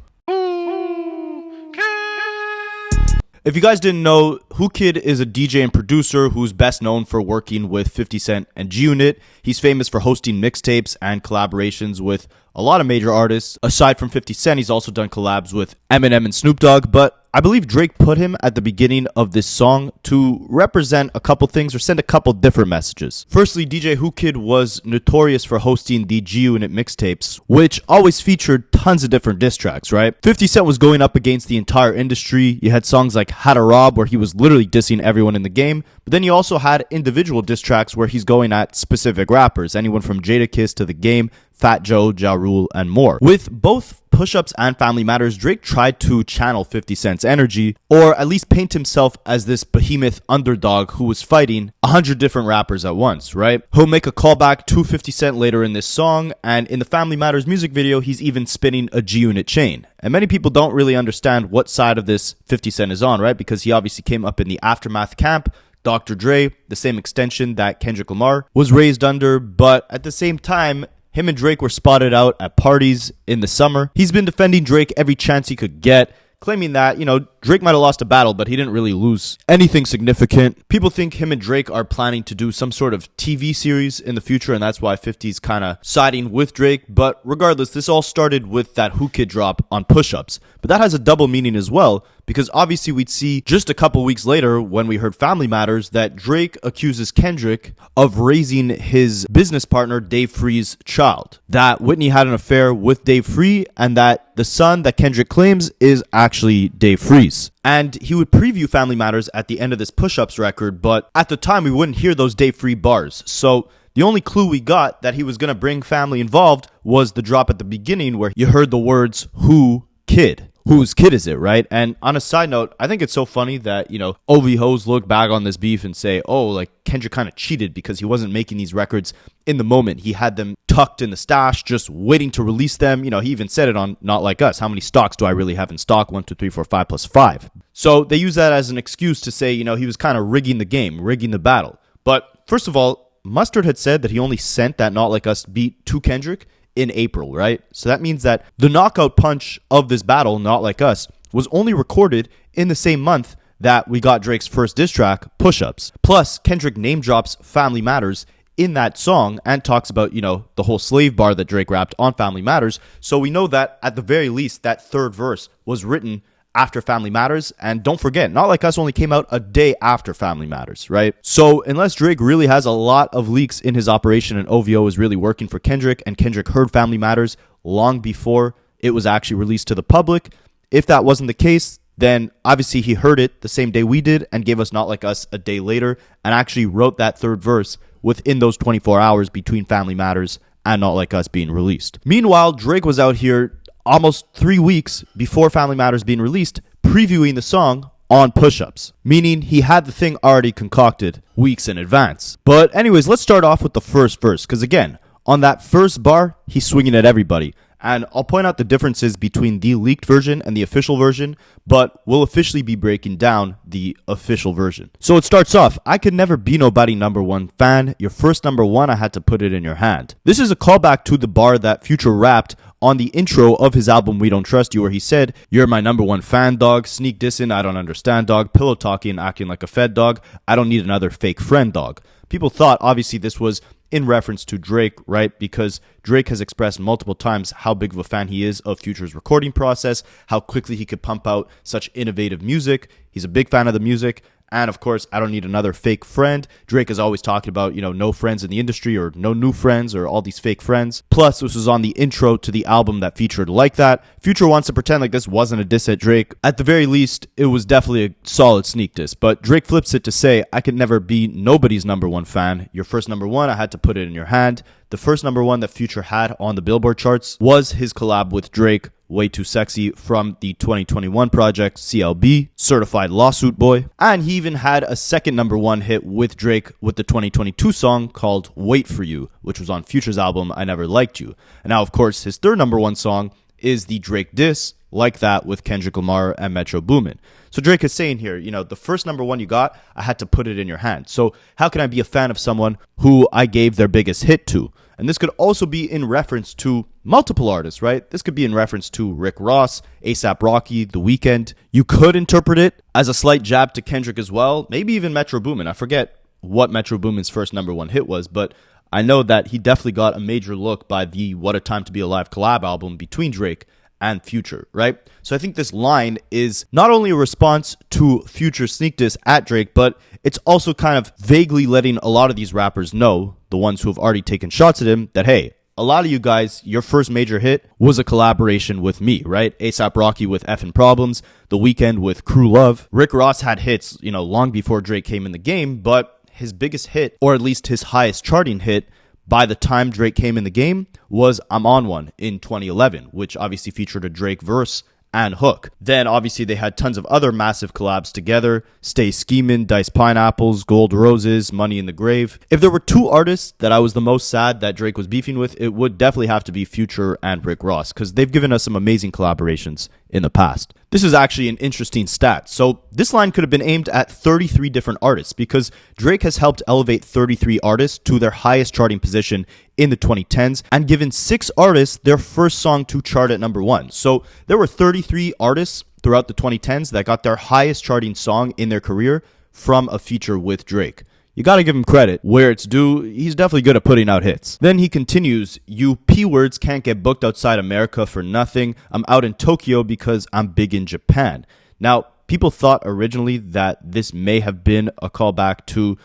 If you guys didn't know, Who Kid is a DJ and producer who's best known for working with 50 Cent and G-Unit. He's famous for hosting mixtapes and collaborations with a lot of major artists. Aside from 50 Cent, he's also done collabs with Eminem and Snoop Dogg, but I believe Drake put him at the beginning of this song to represent a couple things or send a couple different messages. Firstly, DJ Who Kid was notorious for hosting the G-Unit mixtapes, which always featured tons of different diss tracks, right? 50 Cent was going up against the entire industry. You had songs like How to Rob, where he was literally dissing everyone in the game, but then you also had individual diss tracks where he's going at specific rappers, anyone from Jadakiss to The Game. Fat Joe, Ja Rule, and more. With both Push-Ups and Family Matters, Drake tried to channel 50 Cent's energy, or at least paint himself as this behemoth underdog who was fighting 100 different rappers at once, right? He'll make a callback to 50 Cent later in this song, and in the Family Matters music video, he's even spinning a G-Unit chain. And many people don't really understand what side of this 50 Cent is on, right? Because he obviously came up in the Aftermath camp, Dr. Dre, the same extension that Kendrick Lamar was raised under, but at the same time, him and Drake were spotted out at parties in the summer. He's been defending Drake every chance he could get, claiming that, Drake might have lost a battle, but he didn't really lose anything significant. People think him and Drake are planning to do some sort of TV series in the future, and that's why 50's kind of siding with Drake. But regardless, this all started with that Who Kid drop on Push-Ups. But that has a double meaning as well, because obviously we'd see just a couple weeks later when we heard Family Matters that Drake accuses Kendrick of raising his business partner Dave Free's child. That Whitney had an affair with Dave Free, and that the son that Kendrick claims is actually Dave Free's. And he would preview Family Matters at the end of this Push-Ups record, but at the time we wouldn't hear those Dave Free bars. So the only clue we got that he was going to bring family involved was the drop at the beginning where you heard the words, "Who Kid?" Whose kid is it, right? And on a side note, I think it's so funny that, OV hoes look back on this beef and say, oh, like Kendrick kind of cheated because he wasn't making these records in the moment. He had them tucked in the stash, just waiting to release them. He even said it on Not Like Us. How many stocks do I really have in stock? 1, 2, 3, 4, 5 plus 5. So they use that as an excuse to say, he was kind of rigging the game, rigging the battle. But first of all, Mustard had said that he only sent that Not Like Us beat to Kendrick in April, right? So that means that the knockout punch of this battle, Not Like Us, was only recorded in the same month that we got Drake's first diss track, Push-Ups. Plus, Kendrick name drops Family Matters in that song and talks about, the whole slave bar that Drake rapped on Family Matters. So we know that at the very least, that third verse was written after Family Matters. And don't forget, Not Like Us only came out a day after Family Matters, right? So unless Drake really has a lot of leaks in his operation and OVO is really working for Kendrick, and Kendrick heard Family Matters long before it was actually released to the public, if that wasn't the case, then obviously he heard it the same day we did and gave us Not Like Us a day later and actually wrote that third verse within those 24 hours between Family Matters and Not Like Us being released. Meanwhile, Drake was out here almost 3 weeks before Family Matters being released, previewing the song on Push-Ups, meaning he had the thing already concocted weeks in advance. But anyways, let's start off with the first verse, because again, on that first bar, he's swinging at everybody. And I'll point out the differences between the leaked version and the official version, but we'll officially be breaking down the official version. So it starts off, I could never be nobody #1 fan. Your first #1, I had to put it in your hand. This is a callback to the bar that Future rapped on the intro of his album We Don't Trust You, where he said, you're my #1 fan, dog. Sneak dissing, I don't understand, dog. Pillow talking, acting like a fed dog. I don't need another fake friend, dog. People thought, obviously, this was in reference to Drake, right? Because Drake has expressed multiple times how big of a fan he is of Future's recording process, how quickly he could pump out such innovative music. He's a big fan of the music. And of course, I don't need another fake friend. Drake is always talking about, no friends in the industry or no new friends or all these fake friends. Plus, this was on the intro to the album that featured Like That. Future wants to pretend like this wasn't a diss at Drake. At the very least, it was definitely a solid sneak diss. But Drake flips it to say, I could never be nobody's #1 fan. Your first #1, I had to put it in your hand. The first #1 that Future had on the Billboard charts was his collab with Drake, Way Too Sexy, from the 2021 project CLB, Certified Lawsuit Boy. And he even had a second #1 hit with Drake with the 2022 song called Wait For You, which was on Future's album I Never Liked You. And now, of course, his third #1 song is the Drake diss, Like That, with Kendrick Lamar and Metro Boomin. So Drake is saying here, the first #1 you got, I had to put it in your hand. So how can I be a fan of someone who I gave their biggest hit to? And this could also be in reference to multiple artists, right? This could be in reference to Rick Ross, A$AP Rocky, The Weeknd. You could interpret it as a slight jab to Kendrick as well, maybe even Metro Boomin. I forget what Metro Boomin's first #1 hit was, but I know that he definitely got a major look by the What a Time to Be Alive collab album between Drake and Future, right? So I think this line is not only a response to Future's sneak diss at Drake, but it's also kind of vaguely letting a lot of these rappers know, the ones who have already taken shots at him, that, hey, a lot of you guys, your first major hit was a collaboration with me, right? A$AP Rocky with Effin' Problems, The Weeknd with Crew Love. Rick Ross had hits, long before Drake came in the game, but his biggest hit, or at least his highest charting hit, by the time Drake came in the game was I'm On One in 2011, which obviously featured a Drake verse and hook. Then obviously they had tons of other massive collabs together: Stay Schemin', Dice Pineapples, Gold Roses, Money in the Grave. If there were two artists that I was the most sad that Drake was beefing with, it would definitely have to be Future and Rick Ross, because they've given us some amazing collaborations in the past. This is actually an interesting stat. So this line could have been aimed at 33 different artists, because Drake has helped elevate 33 artists to their highest charting position in the 2010s and given 6 artists their first song to chart at number 1. So there were 33 artists throughout the 2010s that got their highest charting song in their career from a feature with Drake. You gotta give him credit where it's due. He's definitely good at putting out hits. Then he continues, "You P-words can't get booked outside America for nothing. I'm out in Tokyo because I'm big in Japan." Now, people thought originally that this may have been a callback to,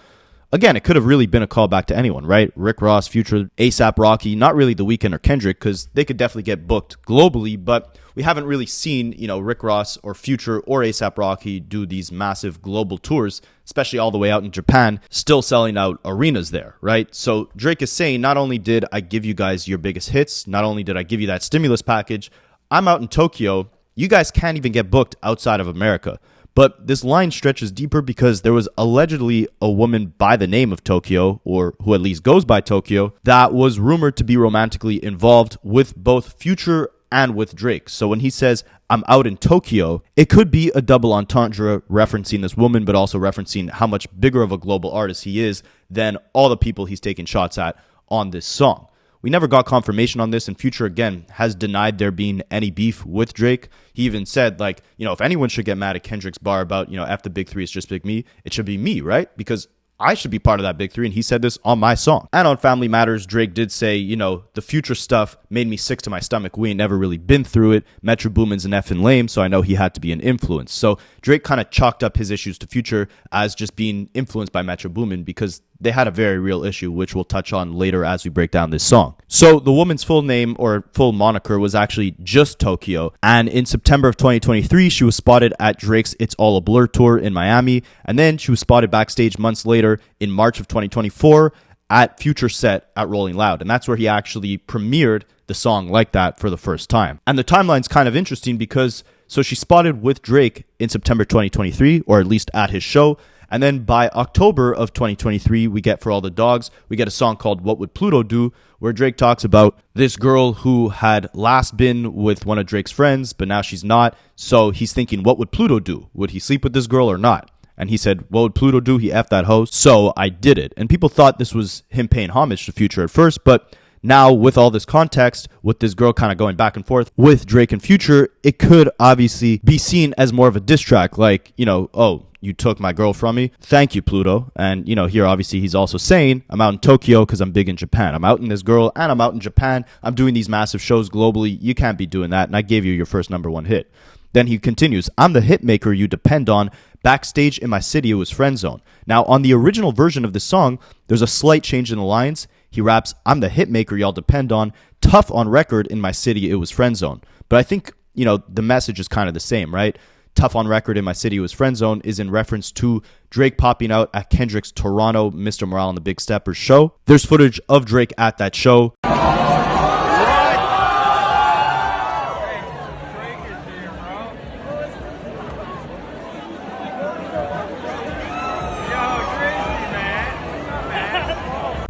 again, it could have really been a callback to anyone, right? Rick Ross, Future, A$AP Rocky, not really The Weeknd or Kendrick, because they could definitely get booked globally, but we haven't really seen, Rick Ross or Future or A$AP Rocky do these massive global tours, especially all the way out in Japan, still selling out arenas there, right? So Drake is saying, not only did I give you guys your biggest hits, not only did I give you that stimulus package, I'm out in Tokyo. You guys can't even get booked outside of America. But this line stretches deeper because there was allegedly a woman by the name of Tokyo, or who at least goes by Tokyo, that was rumored to be romantically involved with both Future and with Drake. So when he says, "I'm out in Tokyo," it could be a double entendre referencing this woman, but also referencing how much bigger of a global artist he is than all the people he's taking shots at on this song. We never got confirmation on this, and Future, again, has denied there being any beef with Drake. He even said, if anyone should get mad at Kendrick's bar about, F the big three, it's just big me, it should be me, right? Because I should be part of that big three, and he said this on my song. And on Family Matters, Drake did say, the Future stuff made me sick to my stomach. We ain't never really been through it. Metro Boomin's an effing lame, so I know he had to be an influence. So Drake kind of chalked up his issues to Future as just being influenced by Metro Boomin, because they had a very real issue, which we'll touch on later as we break down this song. So the woman's full name, or full moniker, was actually just Tokyo. And in September of 2023, she was spotted at Drake's It's All a Blur tour in Miami. And then she was spotted backstage months later in March of 2024 at Future set at Rolling Loud. And that's where he actually premiered the song Like That for the first time. And the timeline's kind of interesting because, so she spotted with Drake in September 2023, or at least at his show. And then by October of 2023, we get For All the Dogs, we get a song called What Would Pluto Do, where Drake talks about this girl who had last been with one of Drake's friends, but now she's not. So he's thinking, what would Pluto do? Would he sleep with this girl or not? And he said, what would Pluto do? He effed that hoe. So I did it. And people thought this was him paying homage to Future at first, but now, with all this context, with this girl kind of going back and forth with Drake and Future, it could obviously be seen as more of a diss track, like, oh, you took my girl from me. Thank you, Pluto. And, here, obviously, he's also saying, I'm out in Tokyo because I'm big in Japan. I'm out in this girl and I'm out in Japan. I'm doing these massive shows globally. You can't be doing that. And I gave you your first #1 hit. Then he continues, I'm the hit maker you depend on. Backstage in my city, it was friend zone. Now, on the original version of this song, there's a slight change in the lines. He raps, I'm the hit maker y'all depend on. Tough on record, in my city, it was friend zone. But I think, the message is kind of the same, right? Tough on record, in my city, it was friend zone is in reference to Drake popping out at Kendrick's Toronto Mr. Morale and the Big Steppers show. There's footage of Drake at that show.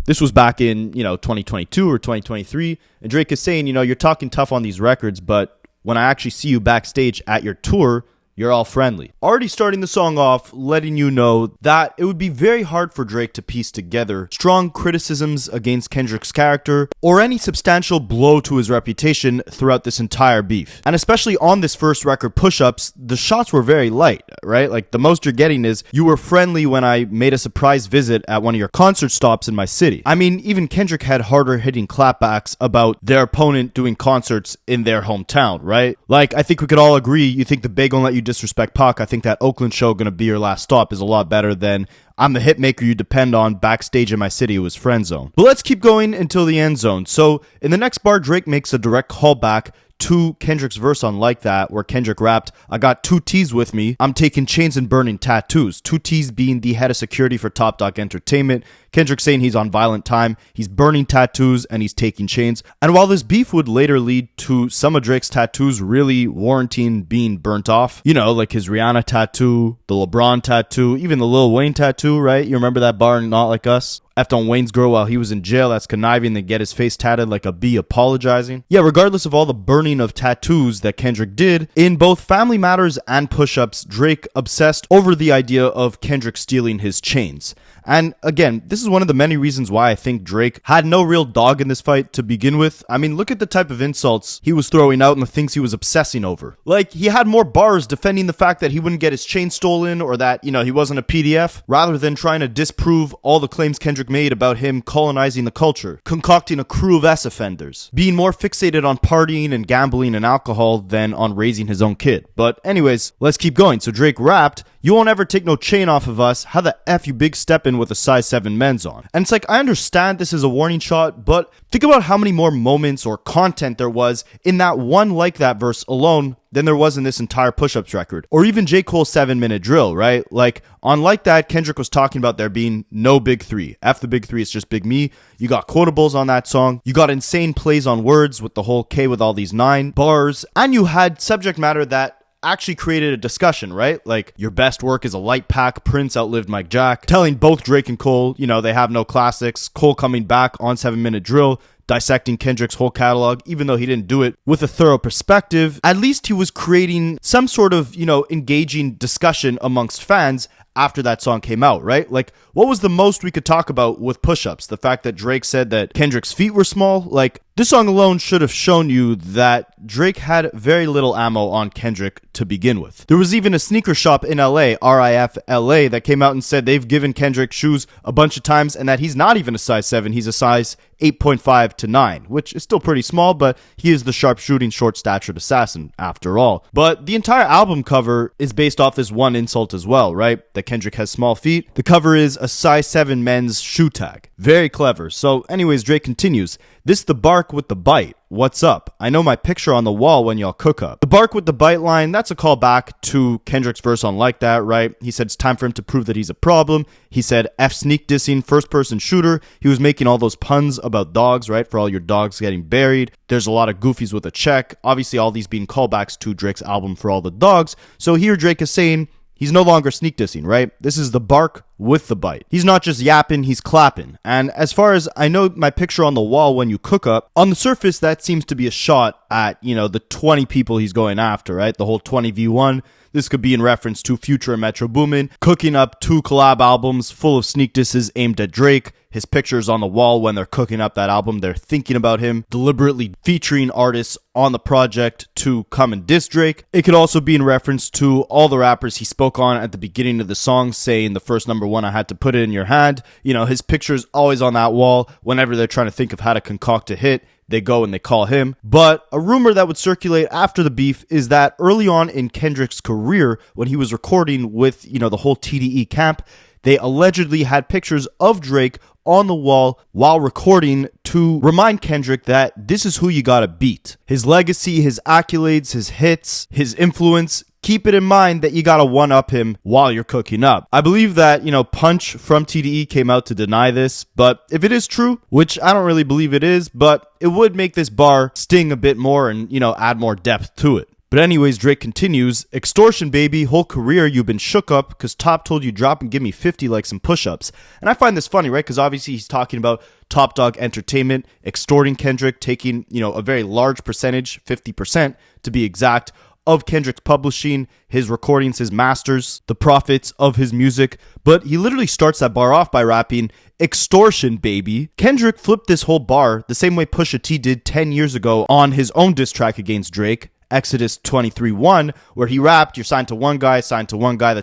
This was back in, 2022 or 2023. And Drake is saying, you're talking tough on these records, but when I actually see you backstage at your tour, you're all friendly. Already starting the song off, letting you know that it would be very hard for Drake to piece together strong criticisms against Kendrick's character or any substantial blow to his reputation throughout this entire beef. And especially on this first record, Push-Ups, the shots were very light, right? Like the most you're getting is, you were friendly when I made a surprise visit at one of your concert stops in my city. I mean, even Kendrick had harder hitting clapbacks about their opponent doing concerts in their hometown, right? Like, I think we could all agree, you think the Bay gonna let you disrespect Pac. I think that Oakland show gonna be your last stop is a lot better than I'm the hit maker you depend on. Backstage in my city, it was friend zone. But let's keep going until the end zone. So in the next bar, Drake makes a direct callback to Kendrick's verse on Like That, where Kendrick rapped, I got 2 T's with me. I'm taking chains and burning tattoos. 2 T's being the head of security for Top Dog Entertainment. Kendrick saying he's on violent time, he's burning tattoos, and he's taking chains. And while this beef would later lead to some of Drake's tattoos really warranting being burnt off, you know, like his Rihanna tattoo, the LeBron tattoo, even the Lil Wayne tattoo, right? You remember that bar in Not Like Us? Effed on Wayne's girl while he was in jail. That's conniving to get his face tatted like a bee apologizing. Yeah, regardless of all the burning of tattoos that Kendrick did, in both Family Matters and Push-Ups, Drake obsessed over the idea of Kendrick stealing his chains. And again, this is one of the many reasons why I think Drake had no real dog in this fight to begin with. I mean, look at the type of insults he was throwing out and the things he was obsessing over. Like, he had more bars defending the fact that he wouldn't get his chain stolen or that, you know, he wasn't a PDF, rather than trying to disprove all the claims Kendrick made about him colonizing the culture, concocting a crew of S-offenders, being more fixated on partying and gambling and alcohol than on raising his own kid. But anyways, let's keep going. So Drake rapped, "You won't ever take no chain off of us. How the F you big steppin' with a size 7 men's on?" And it's like, I understand this is a warning shot, but think about how many more moments or content there was in that one Like That verse alone than there was in this entire Push-Ups record. Or even J. Cole's 7-minute drill, right? Like, on Like That, Kendrick was talking about there being no big three. F the big three, it's just Big Me. You got quotables on that song. You got insane plays on words with the whole K with all these 9 bars. And you had subject matter that actually created a discussion, right? Like, your best work is a light pack, Prince outlived Mike Jack, telling both Drake and Cole, you know, they have no classics, Cole coming back on 7-minute drill, dissecting Kendrick's whole catalog, even though he didn't do it with a thorough perspective. At least he was creating some sort of, you know, engaging discussion amongst fans after that song came out, right? Like, what was the most we could talk about with Push-Ups? The fact that Drake said that Kendrick's feet were small? Like, this song alone should have shown you that Drake had very little ammo on Kendrick to begin with. There was even a sneaker shop in LA, RIF LA, that came out and said they've given Kendrick shoes a bunch of times and that he's not even a size 7, he's a size 8.5 to 9, which is still pretty small, but he is the sharpshooting, short-statured assassin after all. But the entire album cover is based off this one insult as well, right? That Kendrick has small feet. The cover is a size 7 men's shoe tag. Very clever. So anyways, Drake continues, "This the bark with the bite. What's up? I know my picture on the wall when y'all cook up." The bark with the bite line, that's a callback to Kendrick's verse on Like That, right? He said it's time for him to prove that he's a problem. He said F sneak dissing, first person shooter. He was making all those puns about dogs, right? For all your dogs getting buried. There's a lot of goofies with a check. Obviously, all these being callbacks to Drake's album For All the Dogs. So here Drake is saying he's no longer sneak dissing, right? This is the bark with the bite. He's not just yapping, he's clapping. And as far as I know, my picture on the wall when you cook up, on the surface, that seems to be a shot at, you know, the 20 people he's going after, right? The whole 20v1. This could be in reference to Future and Metro Boomin cooking up 2 collab albums full of sneak disses aimed at Drake. His pictures on the wall when they're cooking up that album, they're thinking about him, deliberately featuring artists on the project to come and diss Drake. It could also be in reference to all the rappers he spoke on at the beginning of the song, saying the first #1, I had to put it in your hand. You know, his picture's always on that wall. Whenever they're trying to think of how to concoct a hit, they go and they call him. But a rumor that would circulate after the beef is that early on in Kendrick's career, when he was recording with, you know, the whole TDE camp, they allegedly had pictures of Drake on the wall while recording to remind Kendrick that this is who you gotta beat. His legacy, his accolades, his hits, his influence. Keep it in mind that you gotta one-up him while you're cooking up. I believe that, you know, Punch from TDE came out to deny this, but if it is true, which I don't really believe it is, but it would make this bar sting a bit more and, you know, add more depth to it. But anyways, Drake continues, "Extortion, baby, whole career you've been shook up because Top told you drop and give me 50 like some push-ups." And I find this funny, right? Because obviously he's talking about Top Dog Entertainment extorting Kendrick, taking, you know, a very large percentage, 50% to be exact, of Kendrick's publishing, his recordings, his masters, the profits of his music. But he literally starts that bar off by rapping, "Extortion, baby." Kendrick flipped this whole bar the same way Pusha T did 10 years ago on his own diss track against Drake, Exodus 23:1, where he rapped, "You're signed to one guy that's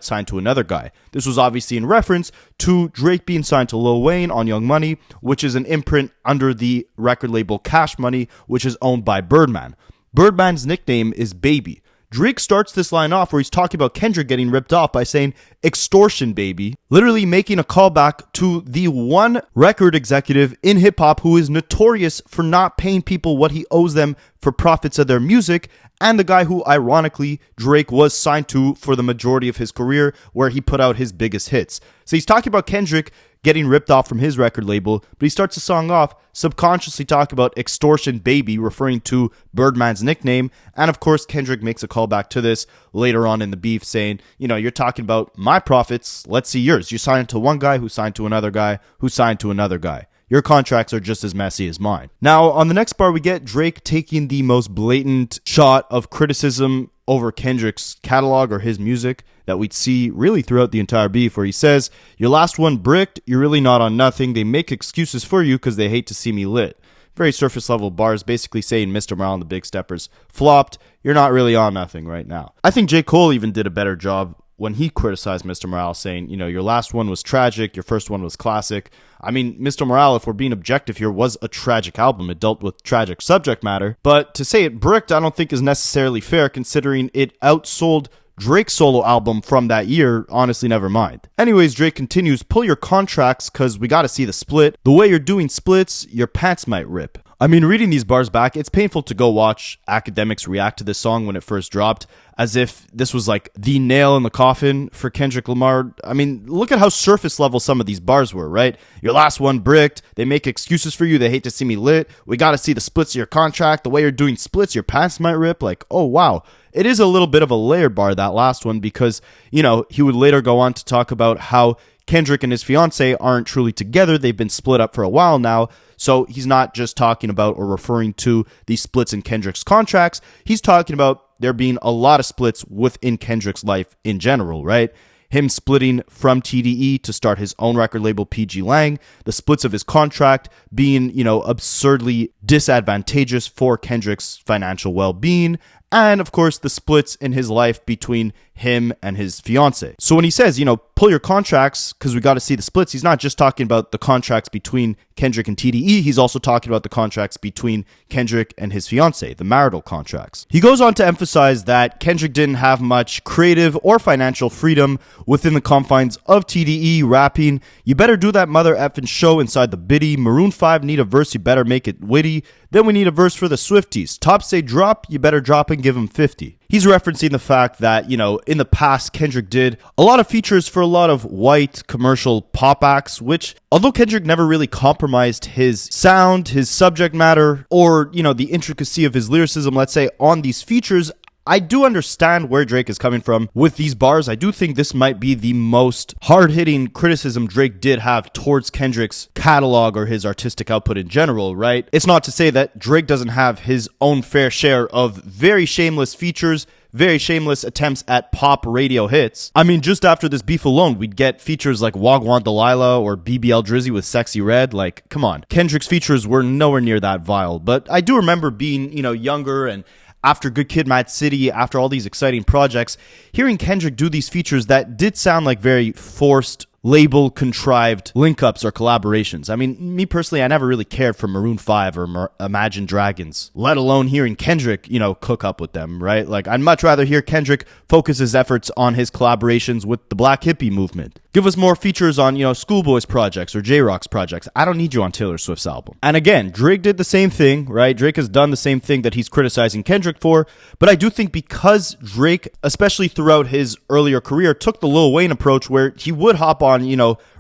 signed to another guy." This was obviously in reference to Drake being signed to Lil Wayne on Young Money, which is an imprint under the record label Cash Money, which is owned by Birdman. Birdman's nickname is Baby. Drake starts this line off where he's talking about Kendrick getting ripped off by saying, "Extortion, baby," literally making a callback to the one record executive in hip-hop who is notorious for not paying people what he owes them for profits of their music, and the guy who, ironically, Drake was signed to for the majority of his career, where he put out his biggest hits. So he's talking about Kendrick getting ripped off from his record label, but he starts the song off subconsciously talking about extortion baby, referring to Birdman's nickname. And of course, Kendrick makes a callback to this later on in the beef, saying, you're talking about my profits, let's see yours. You signed to one guy who signed to another guy who signed to another guy. Your contracts are just as messy as mine. Now, on the next bar, we get Drake taking the most blatant shot of criticism over Kendrick's catalog or his music that we'd see really throughout the entire beef, where he says, your last one bricked, you're really not on nothing. They make excuses for you because they hate to see me lit. Very surface level bars, basically saying Mr. Morale and the Big Steppers flopped. You're not really on nothing right now. I think J. Cole even did a better job when he criticized Mr. Morale, saying, your last one was tragic, your first one was classic. I mean, Mr. Morale, if we're being objective here, was a tragic album. It dealt with tragic subject matter. But to say it bricked, I don't think is necessarily fair, considering it outsold Drake's solo album from that year. Honestly, never mind. Anyways, Drake continues, pull your contracts, because we got to see the split. The way you're doing splits, your pants might rip. I mean, reading these bars back, it's painful to go watch Akademiks react to this song when it first dropped, as if this was like the nail in the coffin for Kendrick Lamar. I mean, look at how surface level some of these bars were, right? Your last one bricked. They make excuses for you. They hate to see me lit. We got to see the splits of your contract. The way you're doing splits, your pants might rip. Like, oh, wow. It is a little bit of a layered bar, that last one, because, he would later go on to talk about how Kendrick and his fiance aren't truly together. They've been split up for a while now. So he's not just talking about or referring to these splits in Kendrick's contracts. He's talking about there being a lot of splits within Kendrick's life in general, right? Him splitting from TDE to start his own record label, PG Lang, the splits of his contract being, absurdly disadvantageous for Kendrick's financial well-being, and of course the splits in his life between him and his fiance. So when he says, pull your contracts because we got to see the splits, he's not just talking about the contracts between Kendrick and TDE, he's also talking about the contracts between Kendrick and his fiance, the marital contracts. He goes on to emphasize that Kendrick didn't have much creative or financial freedom within the confines of TDE rapping. You better do that mother effing show inside the biddy. Maroon 5 need a verse, you better make it witty. Then we need a verse for the Swifties. Top say drop, you better drop and give them 50. He's referencing the fact that, in the past, Kendrick did a lot of features for a lot of white commercial pop acts, which, although Kendrick never really compromised his sound, his subject matter, or, the intricacy of his lyricism, let's say, on these features, I do understand where Drake is coming from with these bars. I do think this might be the most hard-hitting criticism Drake did have towards Kendrick's catalog or his artistic output in general, right? It's not to say that Drake doesn't have his own fair share of very shameless features, very shameless attempts at pop radio hits. I mean, just after this beef alone, we'd get features like Wagwan Delilah or BBL Drizzy with Sexy Red. Like, come on. Kendrick's features were nowhere near that vile. But I do remember being, younger and after Good Kid, Mad City, after all these exciting projects, hearing Kendrick do these features that did sound like very forced, label contrived link-ups or collaborations. I mean, me personally, I never really cared for Maroon 5 or Imagine Dragons, let alone hearing Kendrick, cook up with them, right? Like, I'd much rather hear Kendrick focus his efforts on his collaborations with the Black Hippie movement. Give us more features on, Schoolboy's projects or J-Rock's projects. I don't need you on Taylor Swift's album. And again, Drake did the same thing, right? Drake has done the same thing that he's criticizing Kendrick for, but I do think because Drake, especially throughout his earlier career, took the Lil Wayne approach where he would hop on,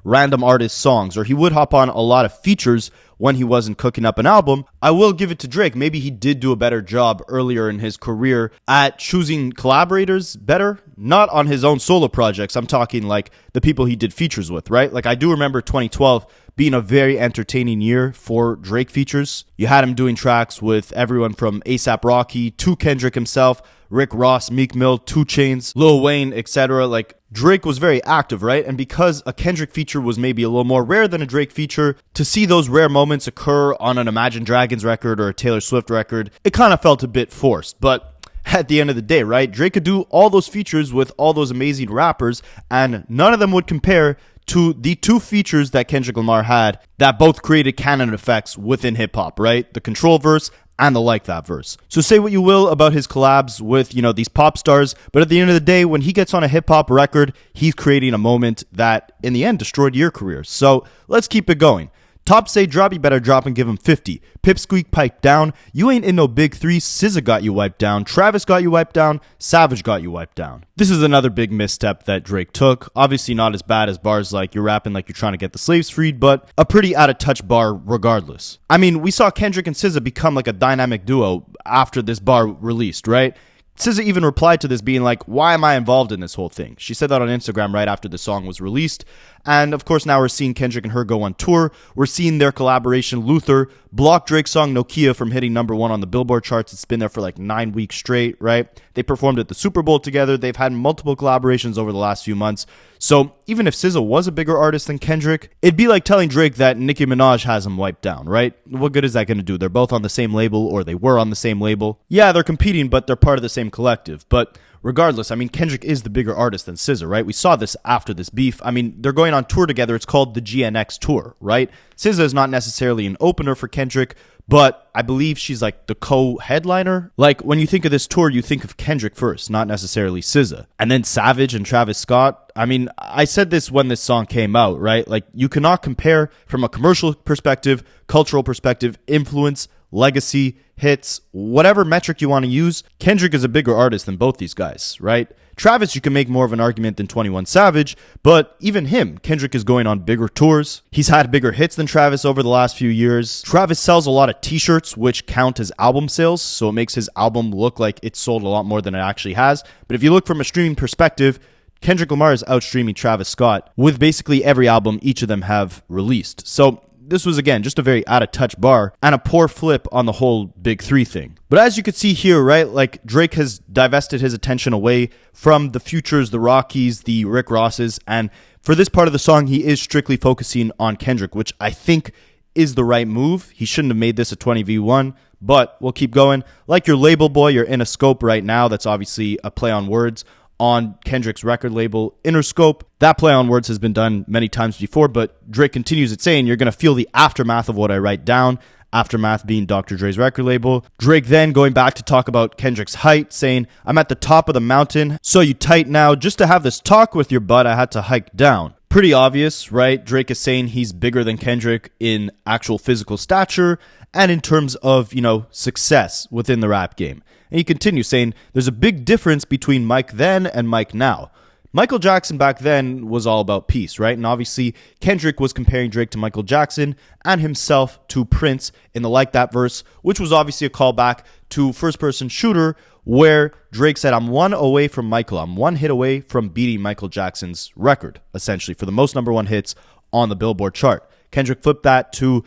random artist songs, or he would hop on a lot of features when he wasn't cooking up an album. I will give it to Drake. Maybe he did do a better job earlier in his career at choosing collaborators better, not on his own solo projects. I'm talking like the people he did features with, right? Like I do remember 2012 being a very entertaining year for Drake features. You had him doing tracks with everyone from A$AP Rocky to Kendrick himself, Rick Ross, Meek Mill, 2 Chainz, Lil Wayne, etc. Like Drake was very active, right? And because a Kendrick feature was maybe a little more rare than a Drake feature, to see those rare moments occur on an Imagine Dragons record or a Taylor Swift record, it kind of felt a bit forced. But at the end of the day, right, Drake could do all those features with all those amazing rappers, and none of them would compare to the 2 features that Kendrick Lamar had that both created canon effects within hip-hop, right? The Control verse and the Like That verse. So say what you will about his collabs with, these pop stars, but at the end of the day, when he gets on a hip-hop record, he's creating a moment that, in the end, destroyed your career. So let's keep it going. Top say drop, you better drop and give him 50. Pipsqueak piped down. You ain't in no big three. SZA got you wiped down. Travis got you wiped down. Savage got you wiped down. This is another big misstep that Drake took. Obviously not as bad as bars like you're rapping like you're trying to get the slaves freed, but a pretty out of touch bar regardless. I mean, we saw Kendrick and SZA become like a dynamic duo after this bar released, right? SZA even replied to this being like, why am I involved in this whole thing? She said that on Instagram right after the song was released. And of course, now we're seeing Kendrick and her go on tour. We're seeing their collaboration, Luther, block Drake's song Nokia from hitting #1 on the Billboard charts. It's been there for like 9 weeks straight, right? They performed at the Super Bowl together. They've had multiple collaborations over the last few months. So even if SZA was a bigger artist than Kendrick, it'd be like telling Drake that Nicki Minaj has him wiped down, right? What good is that going to do? They're both on the same label, or they were on the same label. Yeah, they're competing, but they're part of the same collective. But regardless, I mean, Kendrick is the bigger artist than SZA, right? We saw this after this beef. I mean, they're going on tour together. It's called the GNX Tour, right? SZA is not necessarily an opener for Kendrick, but I believe she's like the co-headliner. Like, when you think of this tour, you think of Kendrick first, not necessarily SZA. And then Savage and Travis Scott. I mean, I said this when this song came out, right? Like, you cannot compare from a commercial perspective, cultural perspective, influence, legacy, hits, whatever metric you want to use. Kendrick is a bigger artist than both these guys, right? Travis, you can make more of an argument than 21 Savage, but even him, Kendrick is going on bigger tours. He's had bigger hits than Travis over the last few years. Travis sells a lot of t-shirts, which count as album sales, so it makes his album look like it's sold a lot more than it actually has. But if you look from a streaming perspective, Kendrick Lamar is outstreaming Travis Scott with basically every album each of them have released. So this was, again, just a very out-of-touch bar and a poor flip on the whole Big Three thing. But as you could see here, right, like Drake has divested his attention away from the Futures, the Rockies, the Rick Rosses, and for this part of the song, he is strictly focusing on Kendrick, which I think is the right move. He shouldn't have made this a 20v1, but we'll keep going. Like your label boy, you're in a scope right now. That's obviously a play on words on Kendrick's record label, Interscope. That play on words has been done many times before, but Drake continues it saying, you're going to feel the aftermath of what I write down. Aftermath being Dr. Dre's record label. Drake then going back to talk about Kendrick's height, saying, I'm at the top of the mountain, so you tight now. Just to have this talk with your bud, I had to hike down. Pretty obvious, right? Drake is saying he's bigger than Kendrick in actual physical stature and in terms of, success within the rap game. And he continues saying, there's a big difference between Mike then and Mike now. Michael Jackson back then was all about peace, right? And obviously, Kendrick was comparing Drake to Michael Jackson and himself to Prince in the Like That verse, which was obviously a callback to First Person Shooter, where Drake said, I'm one away from Michael. I'm one hit away from beating Michael Jackson's record, essentially, for the most #1 hits on the Billboard chart. Kendrick flipped that to,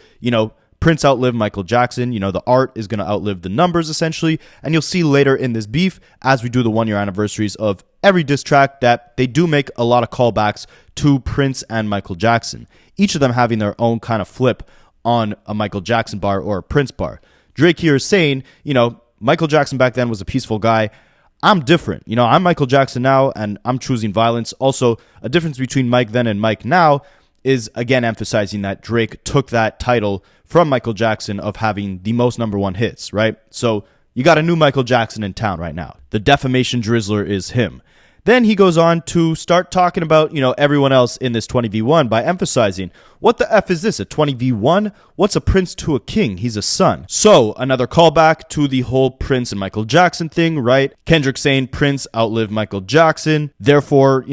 Prince outlived Michael Jackson. The art is going to outlive the numbers, essentially. And you'll see later in this beef, as we do the 1-year anniversaries of every diss track, that they do make a lot of callbacks to Prince and Michael Jackson, each of them having their own kind of flip on a Michael Jackson bar or a Prince bar. Drake here is saying, Michael Jackson back then was a peaceful guy. I'm different. I'm Michael Jackson now, and I'm choosing violence. Also, a difference between Mike then and Mike now is, again, emphasizing that Drake took that title from Michael Jackson of having the most #1 hits, right? So you got a new Michael Jackson in town right now. The defamation drizzler is him. Then he goes on to start talking about, everyone else in this 20v1 by emphasizing, what the F is this, a 20v1? What's a prince to a king? He's a son. So another callback to the whole Prince and Michael Jackson thing, right? Kendrick saying Prince outlived Michael Jackson, therefore,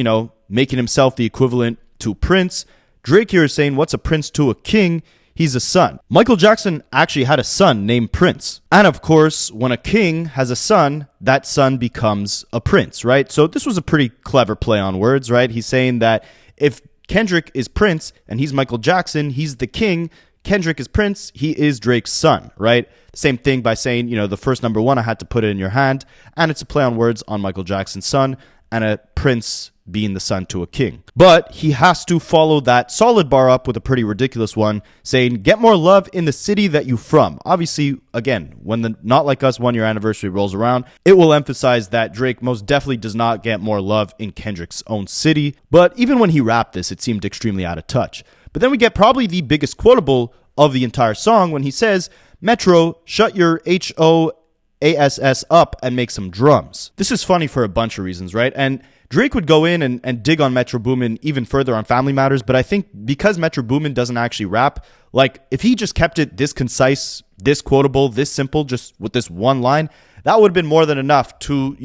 making himself the equivalent to Prince. Drake here is saying, what's a prince to a king? He's a son. Michael Jackson actually had a son named Prince. And of course, when a king has a son, that son becomes a prince, right? So this was a pretty clever play on words, right? He's saying that if Kendrick is Prince and he's Michael Jackson, he's the king. Kendrick is Prince, he is Drake's son, right? Same thing by saying, the first #1, I had to put it in your hand. And it's a play on words on Michael Jackson's son and a prince being the son to a king. But he has to follow that solid bar up with a pretty ridiculous one, saying, get more love in the city that you from. Obviously, again, when the Not Like Us 1-year anniversary rolls around, it will emphasize that Drake most definitely does not get more love in Kendrick's own city. But even when he rapped this, it seemed extremely out of touch. But then we get probably the biggest quotable of the entire song when he says, Metro, shut your HOASS up and make some drums. This is funny for a bunch of reasons, right? And Drake would go in and dig on Metro Boomin even further on Family Matters, but I think because Metro Boomin doesn't actually rap, like if he just kept it this concise, this quotable, this simple, just with this one line, that would have been more than enough to,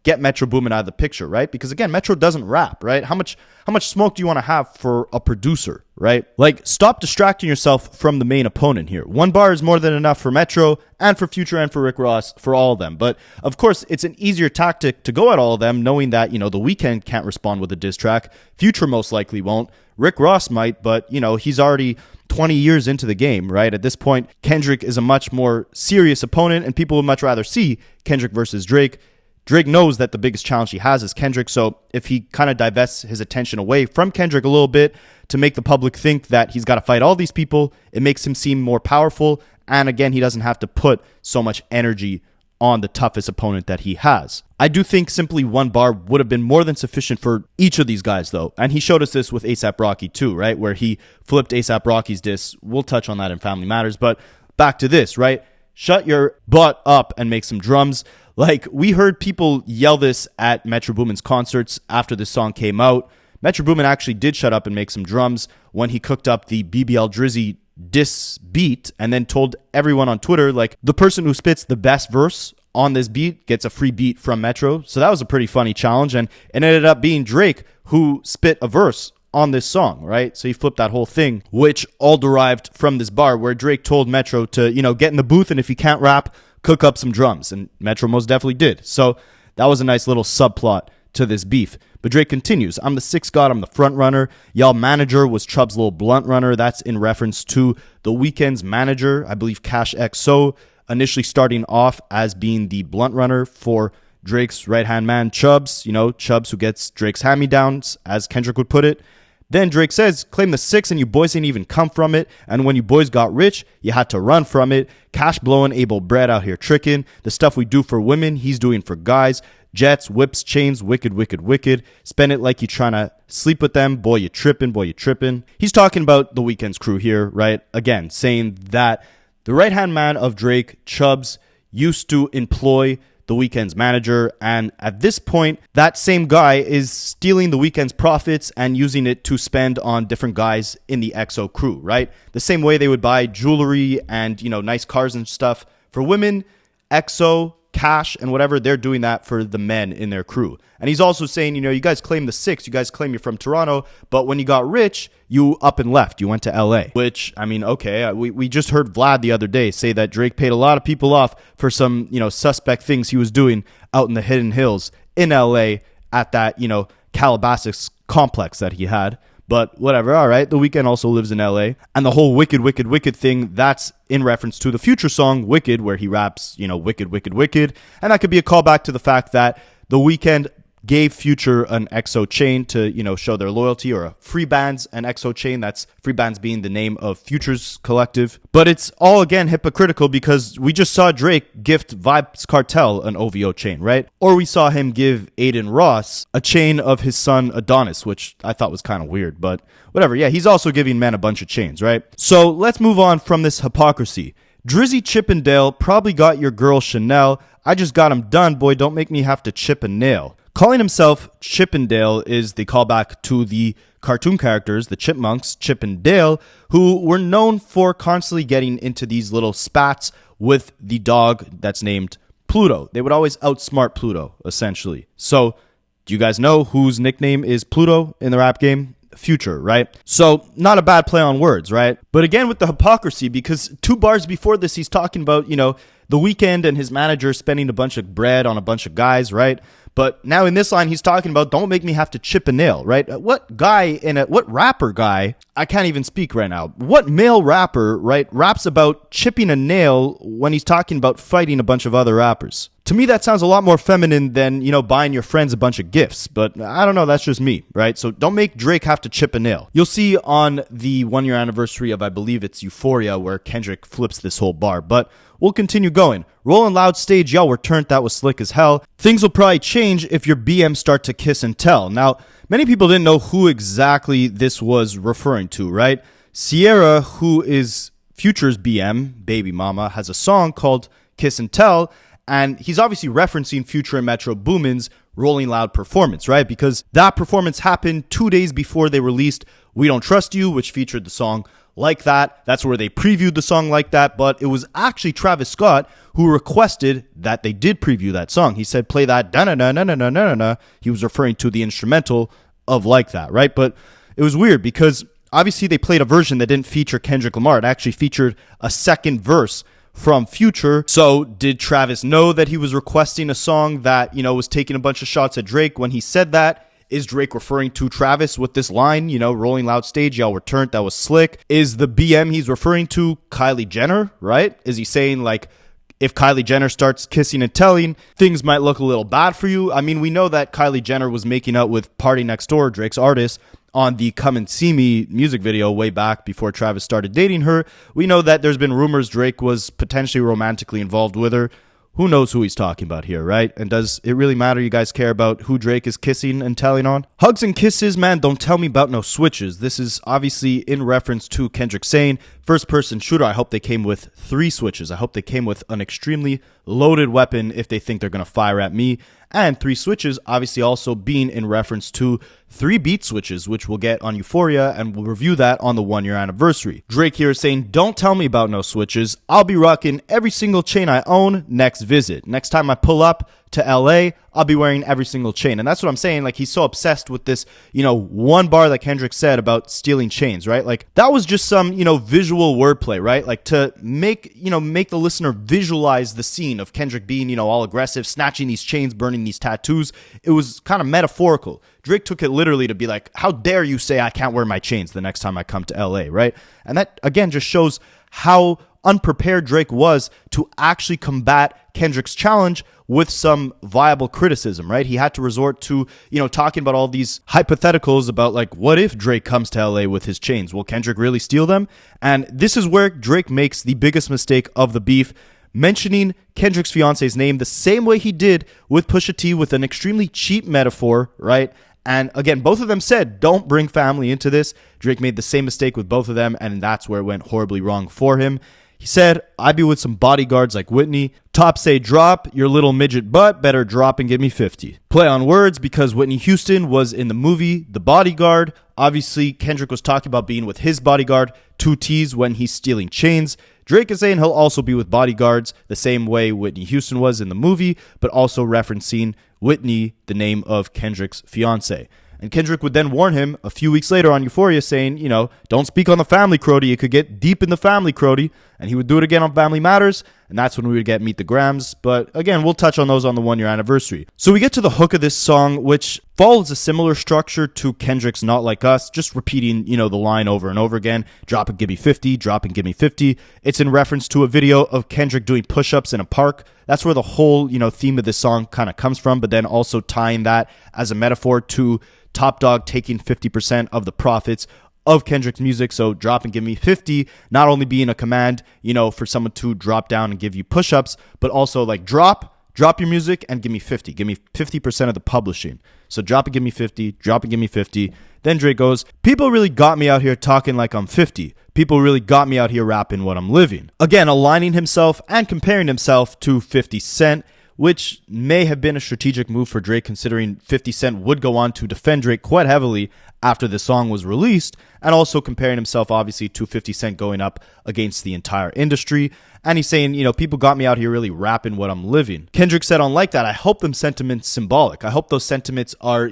get Metro Boomin out of the picture, right? Because again, Metro doesn't rap, right? How much smoke do you want to have for a producer, right? Like, stop distracting yourself from the main opponent here. One bar is more than enough for Metro and for Future and for Rick Ross, for all of them. But of course, it's an easier tactic to go at all of them, knowing that, the Weeknd can't respond with a diss track. Future most likely won't. Rick Ross might, but, he's already 20 years into the game, right? At this point, Kendrick is a much more serious opponent, and people would much rather see Kendrick versus Drake. Drake knows that the biggest challenge he has is Kendrick, so if he kind of divests his attention away from Kendrick a little bit to make the public think that he's got to fight all these people, it makes him seem more powerful, and again, he doesn't have to put so much energy on the toughest opponent that he has. I do think simply one bar would have been more than sufficient for each of these guys, though, and he showed us this with A$AP Rocky too, right, where he flipped A$AP Rocky's diss. We'll touch on that in Family Matters, but back to this, right? Shut your butt up and make some drums. Like, we heard people yell this at Metro Boomin's concerts after this song came out. Metro Boomin actually did shut up and make some drums when he cooked up the BBL Drizzy diss beat and then told everyone on Twitter, like, the person who spits the best verse on this beat gets a free beat from Metro. So that was a pretty funny challenge, and it ended up being Drake who spit a verse on this song, right? So he flipped that whole thing, which all derived from this bar where Drake told Metro to, get in the booth, and if you can't rap, cook up some drums, and Metro most definitely did. So that was a nice little subplot to this beef. But Drake continues, I'm the sixth god, I'm the front runner. Y'all manager was Chubb's little blunt runner. That's in reference to the Weeknd's manager, I believe Cash XO, initially starting off as being the blunt runner for Drake's right-hand man, Chubbs. Chubbs who gets Drake's hand-me-downs, as Kendrick would put it. Then Drake says, claim the six and you boys ain't even come from it. And when you boys got rich, you had to run from it. Cash blowing, Abel Bread out here tricking. The stuff we do for women, he's doing for guys. Jets, whips, chains, wicked, wicked, wicked. Spend it like you trying to sleep with them. Boy, you tripping, boy, you tripping. He's talking about the Weeknd's crew here, right? Again, saying that the right-hand man of Drake, Chubbs, used to employ the Weeknd's manager, and at this point, that same guy is stealing the Weeknd's profits and using it to spend on different guys in the XO crew, right? The same way they would buy jewelry and, nice cars and stuff for women, XO, Cash, and whatever, they're doing that for the men in their crew. And he's also saying, you guys claim the six, you guys claim you're from Toronto, but when you got rich, you up and left, you went to LA. Which, okay, we just heard Vlad the other day say that Drake paid a lot of people off for some, suspect things he was doing out in the Hidden Hills in LA at that, Calabasas complex that he had. But whatever, all right, The Weeknd also lives in LA. And the whole wicked, wicked, wicked thing, that's in reference to the Future song, Wicked, where he raps, wicked, wicked, wicked. And that could be a callback to the fact that The Weeknd gave Future an XO chain to, show their loyalty, or a Free Bands an XO chain. That's Free Bands being the name of Future's collective. But it's all, again, hypocritical because we just saw Drake gift Vybz Kartel an OVO chain, right? Or we saw him give Adin Ross a chain of his son Adonis, which I thought was kind of weird, but whatever. Yeah, he's also giving men a bunch of chains, right? So let's move on from this hypocrisy. Drizzy Chippendale probably got your girl Chanel. I just got him done, boy, don't make me have to chip a nail. Calling himself Chippendale is the callback to the cartoon characters, the Chipmunks, Chip and Dale, who were known for constantly getting into these little spats with the dog that's named Pluto. They would always outsmart Pluto, essentially. So, do you guys know whose nickname is Pluto in the rap game? Future, right? So, not a bad play on words, right? But again, with the hypocrisy, because 2 bars before this, he's talking about, the Weeknd and his manager spending a bunch of bread on a bunch of guys, right? But now in this line, he's talking about don't make me have to chip a nail, right? What rapper guy, I can't even speak right now. What male rapper, right, raps about chipping a nail when he's talking about fighting a bunch of other rappers? To me, that sounds a lot more feminine than, buying your friends a bunch of gifts. But I don't know, that's just me, right? So don't make Drake have to chip a nail. You'll see on the 1-year anniversary of, I believe it's Euphoria, where Kendrick flips this whole bar. But we'll continue going. Rolling loud stage, y'all were turned, that was slick as hell. Things will probably change if your BM start to kiss and tell. Now, many people didn't know who exactly this was referring to, right? Sierra, who is Future's BM, baby mama, has a song called Kiss and Tell. And he's obviously referencing Future and Metro Boomin's Rolling Loud performance, right? Because that performance happened 2 days before they released We Don't Trust You, which featured the song Like That. That's where they previewed the song Like That, but it was actually Travis Scott who requested that they did preview that song. He said, play that, da-na-na-na-na-na-na-na. He was referring to the instrumental of Like That, right? But it was weird because obviously they played a version that didn't feature Kendrick Lamar. It actually featured a second verse from Future. So did Travis know that he was requesting a song that, was taking a bunch of shots at Drake when he said that? Is Drake referring to Travis with this line, Rolling Loud stage, y'all were turned, that was slick? Is the BM he's referring to Kylie Jenner, right? Is he saying like, if Kylie Jenner starts kissing and telling, things might look a little bad for you? I mean, we know that Kylie Jenner was making out with PARTYNEXTDOOR, Drake's artist, on the Come and See Me music video way back before Travis started dating her. We know that there's been rumors Drake was potentially romantically involved with her. Who knows who he's talking about here, right? And does it really matter? You guys care about who Drake is kissing and telling on? Hugs and kisses, man, don't tell me about no switches. This is obviously in reference to Kendrick saying, first person shooter, I hope they came with 3 switches. I hope they came with an extremely loaded weapon if they think they're going to fire at me. And 3 switches obviously also being in reference to 3 beat switches, which we'll get on Euphoria, and we'll review that on the 1-year anniversary. Drake here is saying, don't tell me about no switches. I'll be rocking every single chain I own next visit. Next time I pull up to LA, I'll be wearing every single chain. And that's what I'm saying. Like, he's so obsessed with this, one bar that Kendrick said about stealing chains, right? Like, that was just some, visual wordplay, right? Like, to make the listener visualize the scene of Kendrick being, all aggressive, snatching these chains, burning these tattoos. It was kind of metaphorical. Drake took it literally to be like, how dare you say I can't wear my chains the next time I come to LA, right? And that, again, just shows how unprepared Drake was to actually combat Kendrick's challenge with some viable criticism, right? He had to resort to, talking about all these hypotheticals about like, what if Drake comes to LA with his chains? Will Kendrick really steal them? And this is where Drake makes the biggest mistake of the beef, mentioning Kendrick's fiance's name the same way he did with Pusha T, with an extremely cheap metaphor, right? And again, both of them said, don't bring family into this. Drake made the same mistake with both of them, and that's where it went horribly wrong for him. He said, I be with some bodyguards like Whitney. Top say drop, your little midget butt better drop and give me 50. Play on words because Whitney Houston was in the movie The Bodyguard. Obviously, Kendrick was talking about being with his bodyguard, 2 T's, when he's stealing chains. Drake is saying he'll also be with bodyguards the same way Whitney Houston was in the movie, but also referencing Whitney, the name of Kendrick's fiance. And Kendrick would then warn him a few weeks later on Euphoria saying, don't speak on the family, Crody. It could get deep in the family, Crody. And he would do it again on Family Matters. And that's when we would get Meet the Grams. But again, we'll touch on those on the 1-year anniversary. So we get to the hook of this song, which follows a similar structure to Kendrick's Not Like Us, just repeating, the line over and over again. Drop and give me 50, drop and give me 50. It's in reference to a video of Kendrick doing push-ups in a park. That's where the whole, theme of this song kind of comes from, but then also tying that as a metaphor to Top Dogg taking 50% of the profits of Kendrick's music. So drop and give me 50, not only being a command, for someone to drop down and give you push-ups, but also like drop your music and give me 50. Give me 50% of the publishing. So drop and give me 50, drop and give me 50. Then Drake goes, people really got me out here talking like I'm 50. People really got me out here rapping what I'm living. Again, aligning himself and comparing himself to 50 Cent, which may have been a strategic move for Drake, considering 50 Cent would go on to defend Drake quite heavily after the song was released, and also comparing himself obviously to 50 Cent going up against the entire industry. And he's saying, people got me out here really rapping what I'm living. Kendrick said on Like That, I hope them sentiments symbolic. I hope those sentiments are,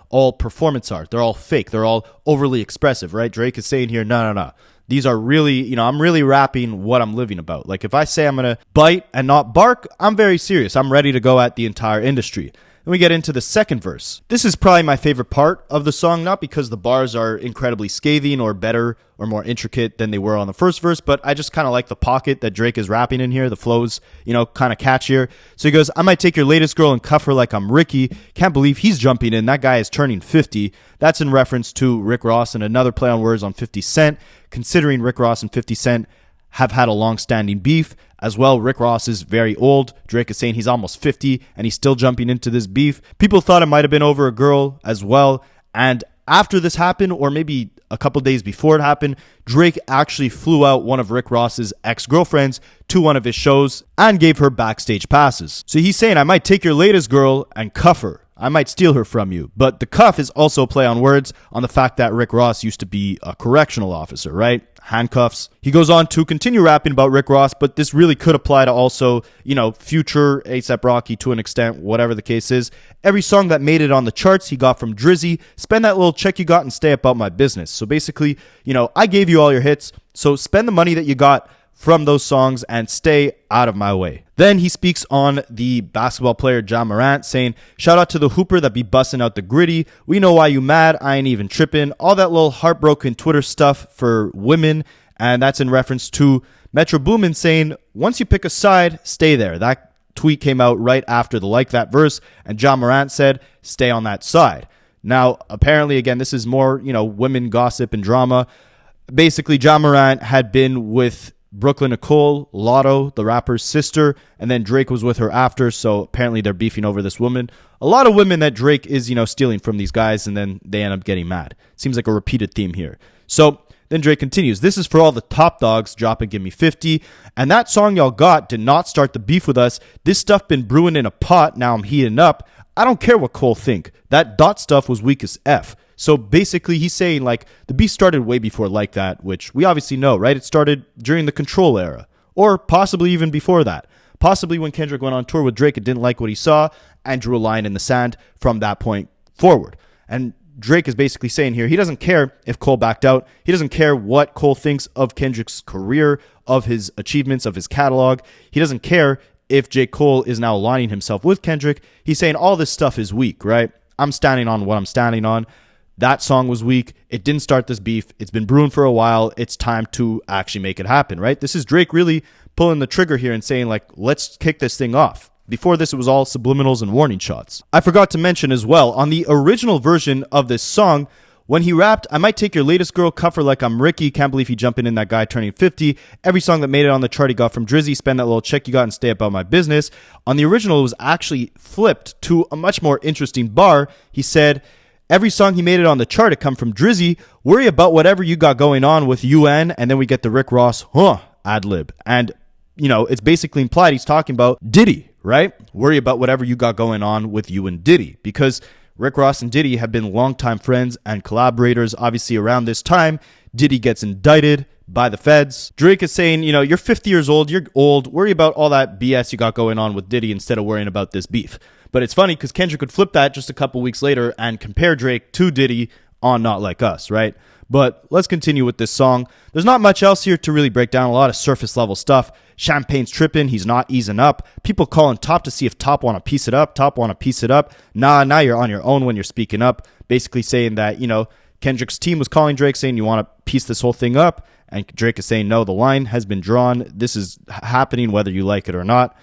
all performance art. They're all fake. They're all overly expressive, right? Drake is saying here, no. These are really, I'm really rapping what I'm living about. Like, if I say I'm going to bite and not bark, I'm very serious. I'm ready to go at the entire industry. Then we get into the second verse. This is probably my favorite part of the song, not because the bars are incredibly scathing or better or more intricate than they were on the first verse, but I just kind of like the pocket that Drake is rapping in here. The flow's, kind of catchier. So he goes, I might take your latest girl and cuff her like I'm Ricky. Can't believe he's jumping in. That guy is turning 50. That's in reference to Rick Ross and another play on words on 50 Cent, considering Rick Ross and 50 Cent have had a long-standing beef. As well, Rick Ross is very old. Drake is saying he's almost 50 and he's still jumping into this beef. People thought it might have been over a girl as well. And after this happened, or maybe a couple days before it happened, Drake actually flew out one of Rick Ross's ex-girlfriends to one of his shows and gave her backstage passes. So he's saying, I might take your latest girl and cuff her. I might steal her from you. But the cuff is also a play on words on the fact that Rick Ross used to be a correctional officer, right? Handcuffs. He goes on to continue rapping about Rick Ross, but this really could apply to also, Future, A$AP Rocky to an extent, whatever the case is. Every song that made it on the charts he got from Drizzy. Spend that little check you got and stay about my business. So basically, I gave you all your hits, so spend the money that you got from those songs and stay out of my way. Then he speaks on the basketball player Ja Morant, saying, shout out to the hooper that be busting out the gritty. We know why you mad. I ain't even tripping. All that little heartbroken Twitter stuff for women. And that's in reference to Metro Boomin saying, once you pick a side, stay there. That tweet came out right after the Like That verse. And Ja Morant said, stay on that side. Now, apparently, again, this is more, women gossip and drama. Basically, Ja Morant had been with Brooklyn Nicole, Lotto, the rapper's sister, and then Drake was with her after, so apparently they're beefing over this woman. A lot of women that Drake is, stealing from these guys, and then they end up getting mad. Seems like a repeated theme here. So then Drake continues, this is for all the top dogs, drop and give me 50, and that song y'all got did not start the beef with us. This stuff been brewing in a pot, now I'm heating up. I don't care what Cole think. That dot stuff was weak as F. So basically, he's saying, the beef started way before Like That, which we obviously know, right? It started during the Control era, or possibly even before that. Possibly when Kendrick went on tour with Drake and didn't like what he saw and drew a line in the sand from that point forward. And Drake is basically saying here, he doesn't care if Cole backed out. He doesn't care what Cole thinks of Kendrick's career, of his achievements, of his catalog. He doesn't care if J. Cole is now aligning himself with Kendrick. He's saying all this stuff is weak, right? I'm standing on what I'm standing on. That song was weak. It didn't start this beef. It's been brewing for a while. It's time to actually make it happen, right? This is Drake really pulling the trigger here and saying, let's kick this thing off. Before this, it was all subliminals and warning shots. I forgot to mention as well, on the original version of this song, when he rapped, I might take your latest girl, cuff her like I'm Ricky. Can't believe he jumping in that guy turning 50. Every song that made it on the chart he got from Drizzy. Spend that little check you got and stay about my business. On the original, it was actually flipped to a much more interesting bar. He said, every song he made it on the chart, it come from Drizzy. Worry about whatever you got going on with UN. And then we get the Rick Ross, ad lib. And, it's basically implied he's talking about Diddy, right? Worry about whatever you got going on with you and Diddy. Because Rick Ross and Diddy have been longtime friends and collaborators. Obviously, around this time, Diddy gets indicted by the feds. Drake is saying, you're 50 years old, you're old. Worry about all that BS you got going on with Diddy instead of worrying about this beef. But it's funny because Kendrick would flip that just a couple weeks later and compare Drake to Diddy on Not Like Us, right? But let's continue with this song. There's not much else here to really break down. A lot of surface level stuff. Champagne's tripping. He's not easing up. People calling Top to see if Top want to piece it up. Top want to piece it up. Nah, you're on your own when you're speaking up. Basically saying that, Kendrick's team was calling Drake saying you want to piece this whole thing up. And Drake is saying, no, the line has been drawn. This is happening whether you like it or not.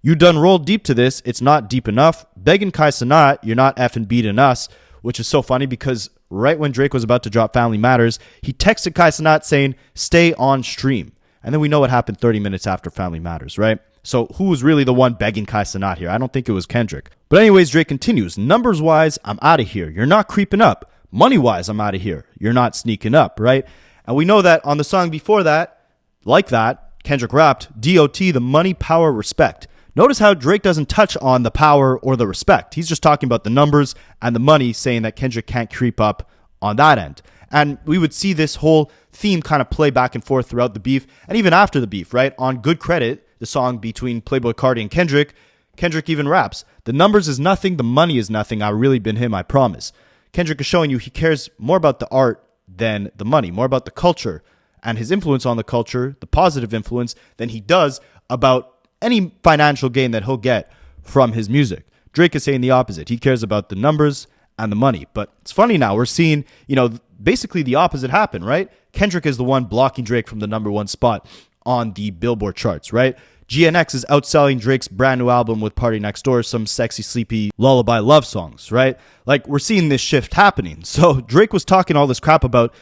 You done rolled deep to this. It's not deep enough. Begging Kai Sanat, you're not effing beating us. Which is so funny because right when Drake was about to drop Family Matters, he texted Kai Sanat saying, stay on stream. And then we know what happened 30 minutes after Family Matters, right? So who was really the one begging Kai Sanat here? I don't think it was Kendrick. But anyways, Drake continues. Numbers-wise, I'm out of here. You're not creeping up. Money-wise, I'm out of here. You're not sneaking up, right? And we know that on the song before that, Like That, Kendrick rapped, DOT, the money, power, respect. Notice how Drake doesn't touch on the power or the respect. He's just talking about the numbers and the money, saying that Kendrick can't creep up on that end. And we would see this whole theme kind of play back and forth throughout the beef and even after the beef, right? On Good Credit, the song between Playboi Carti and Kendrick even raps, the numbers is nothing, the money is nothing, I really been him, I promise. Kendrick is showing you he cares more about the art than the money, more about the culture and his influence on the culture, the positive influence, than he does about any financial gain that he'll get from his music. Drake is saying the opposite. He cares about the numbers and the money. But it's funny now. We're seeing, basically the opposite happen, right? Kendrick is the one blocking Drake from the #1 spot on the Billboard charts, right? GNX is outselling Drake's brand new album with Party Next Door, some sexy, sleepy lullaby love songs, right? We're seeing this shift happening. So Drake was talking all this crap about,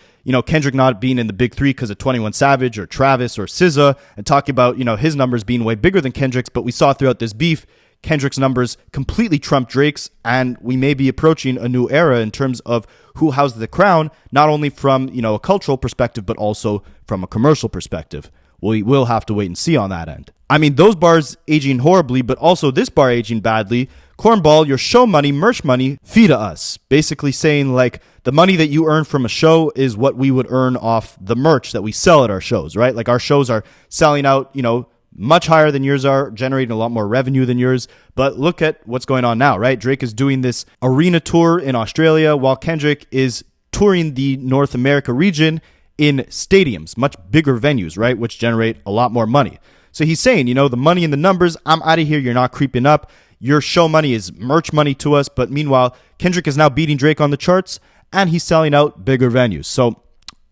Kendrick not being in the big three because of 21 Savage or Travis or SZA, and talking about, his numbers being way bigger than Kendrick's. But we saw throughout this beef, Kendrick's numbers completely trump Drake's, and we may be approaching a new era in terms of who houses the crown, not only from, a cultural perspective, but also from a commercial perspective. We will have to wait and see on that end. I mean, those bars aging horribly, but also this bar aging badly. Cornball, your show money, merch money, feed us. Basically saying, like, the money that you earn from a show is what we would earn off the merch that we sell at our shows, right? Like, our shows are selling out, much higher than yours are, generating a lot more revenue than yours. But look at what's going on now, right? Drake is doing this arena tour in Australia while Kendrick is touring the North America region in stadiums, much bigger venues, right? Which generate a lot more money. So he's saying, the money and the numbers, I'm out of here. You're not creeping up. Your show money is merch money to us. But meanwhile, Kendrick is now beating Drake on the charts and he's selling out bigger venues. So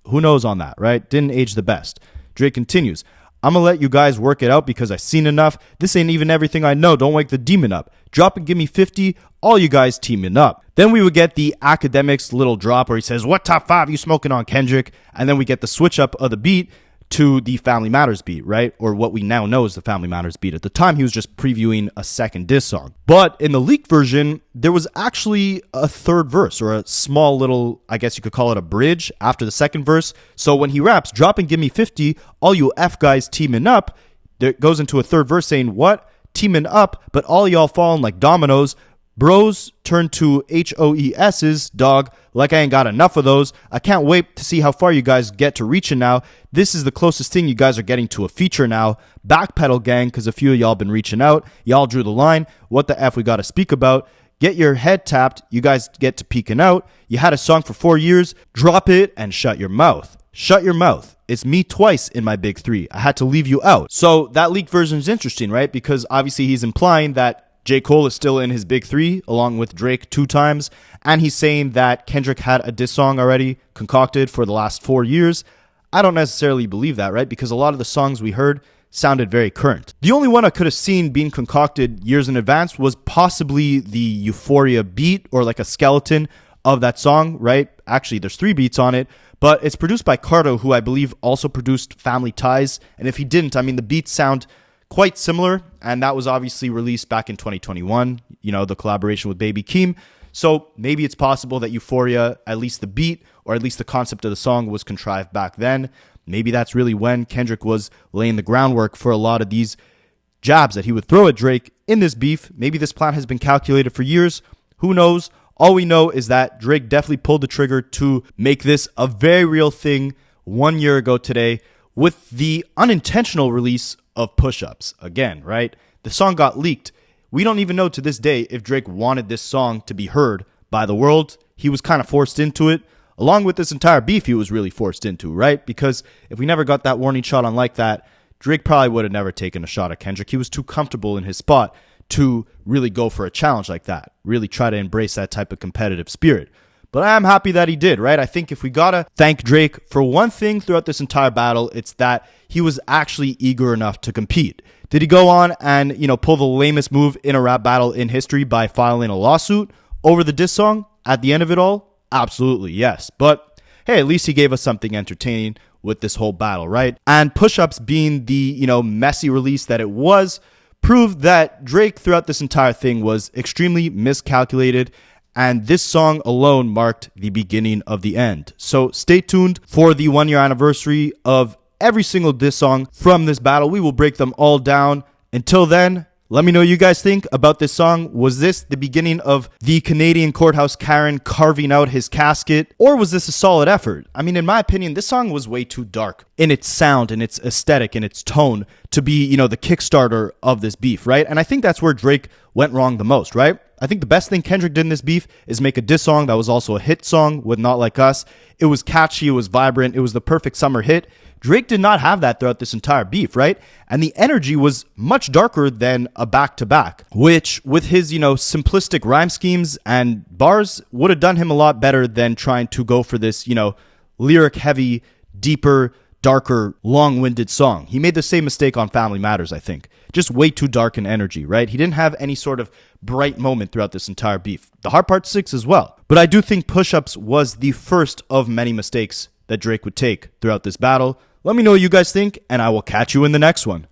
who knows on that, right? Didn't age the best. Drake continues. I'm going to let you guys work it out because I've seen enough. This ain't even everything I know. Don't wake the demon up. Drop and give me 50. All you guys teaming up. Then we would get the Akademiks little drop where he says, what top 5 you smoking on, Kendrick? And then we get the switch up of the beat to the Family Matters beat, right? Or what we now know is the Family Matters beat. At the time, he was just previewing a second diss song. But in the leaked version, there was actually a third verse or a small little, I guess you could call it a bridge after the second verse. So when he raps, drop and give me 50, all you F guys teaming up, there goes into a third verse saying, what? Teaming up, but all y'all falling like dominoes. Bros turn to HOES's, dog, like I ain't got enough of those. I can't wait to see how far you guys get to reaching now. This is the closest thing you guys are getting to a feature now. Backpedal gang, because a few of y'all been reaching out. Y'all drew the line. What the F we got to speak about? Get your head tapped. You guys get to peeking out. You had a song for 4 years. Drop it and shut your mouth. Shut your mouth. It's me twice in my big 3. I had to leave you out. So that leaked version is interesting, right? Because obviously he's implying that J. Cole is still in his big 3 along with Drake 2 times. And he's saying that Kendrick had a diss song already concocted for the last 4 years. I don't necessarily believe that, right? Because a lot of the songs we heard sounded very current. The only one I could have seen being concocted years in advance was possibly the Euphoria beat or like a skeleton of that song, right? Actually, there's 3 beats on it, but it's produced by Carti, who I believe also produced Family Ties. And if he didn't, I mean, the beats sound quite similar, and that was obviously released back in 2021, the collaboration with Baby Keem. So maybe it's possible that Euphoria, at least the beat, or at least the concept of the song was contrived back then. Maybe that's really when Kendrick was laying the groundwork for a lot of these jabs that he would throw at Drake in this beef. Maybe this plan has been calculated for years. Who knows? All we know is that Drake definitely pulled the trigger to make this a very real thing 1 year ago today with the unintentional release of Push-Ups. Again, right? The song got leaked. We don't even know to this day if Drake wanted this song to be heard by the world. He was kind of forced into it. Along with this entire beef, he was really forced into, right? Because if we never got that warning shot on Like That, Drake probably would have never taken a shot at Kendrick. He was too comfortable in his spot to really go for a challenge like that, really try to embrace that type of competitive spirit. But I am happy that he did, right? I think if we gotta thank Drake for one thing throughout this entire battle, it's that he was actually eager enough to compete. Did he go on and, pull the lamest move in a rap battle in history by filing a lawsuit over the diss song at the end of it all? Absolutely, yes. But hey, at least he gave us something entertaining with this whole battle, right? And Push-Ups being the, messy release that it was, proved that Drake throughout this entire thing was extremely miscalculated. And this song alone marked the beginning of the end. So stay tuned for the 1 year anniversary of every single diss song from this battle. We will break them all down. Until then, let me know what you guys think about this song. Was this the beginning of the Canadian courthouse Karen carving out his casket? Or was this a solid effort? I mean, in my opinion, this song was way too dark in its sound, in its aesthetic, in its tone to be, the Kickstarter of this beef, right? And I think that's where Drake went wrong the most, right? I think the best thing Kendrick did in this beef is make a diss song that was also a hit song with Not Like Us. It was catchy, it was vibrant, it was the perfect summer hit. Drake did not have that throughout this entire beef, right? And the energy was much darker than a back-to-back, which with his, simplistic rhyme schemes and bars would have done him a lot better than trying to go for this, lyric-heavy, deeper, darker, long-winded song. He made the same mistake on Family Matters, I think. Just way too dark in energy, right? He didn't have any sort of bright moment throughout this entire beef. The Hard Part 6 as well. But I do think Push-Ups was the first of many mistakes that Drake would take throughout this battle. Let me know what you guys think, and I will catch you in the next one.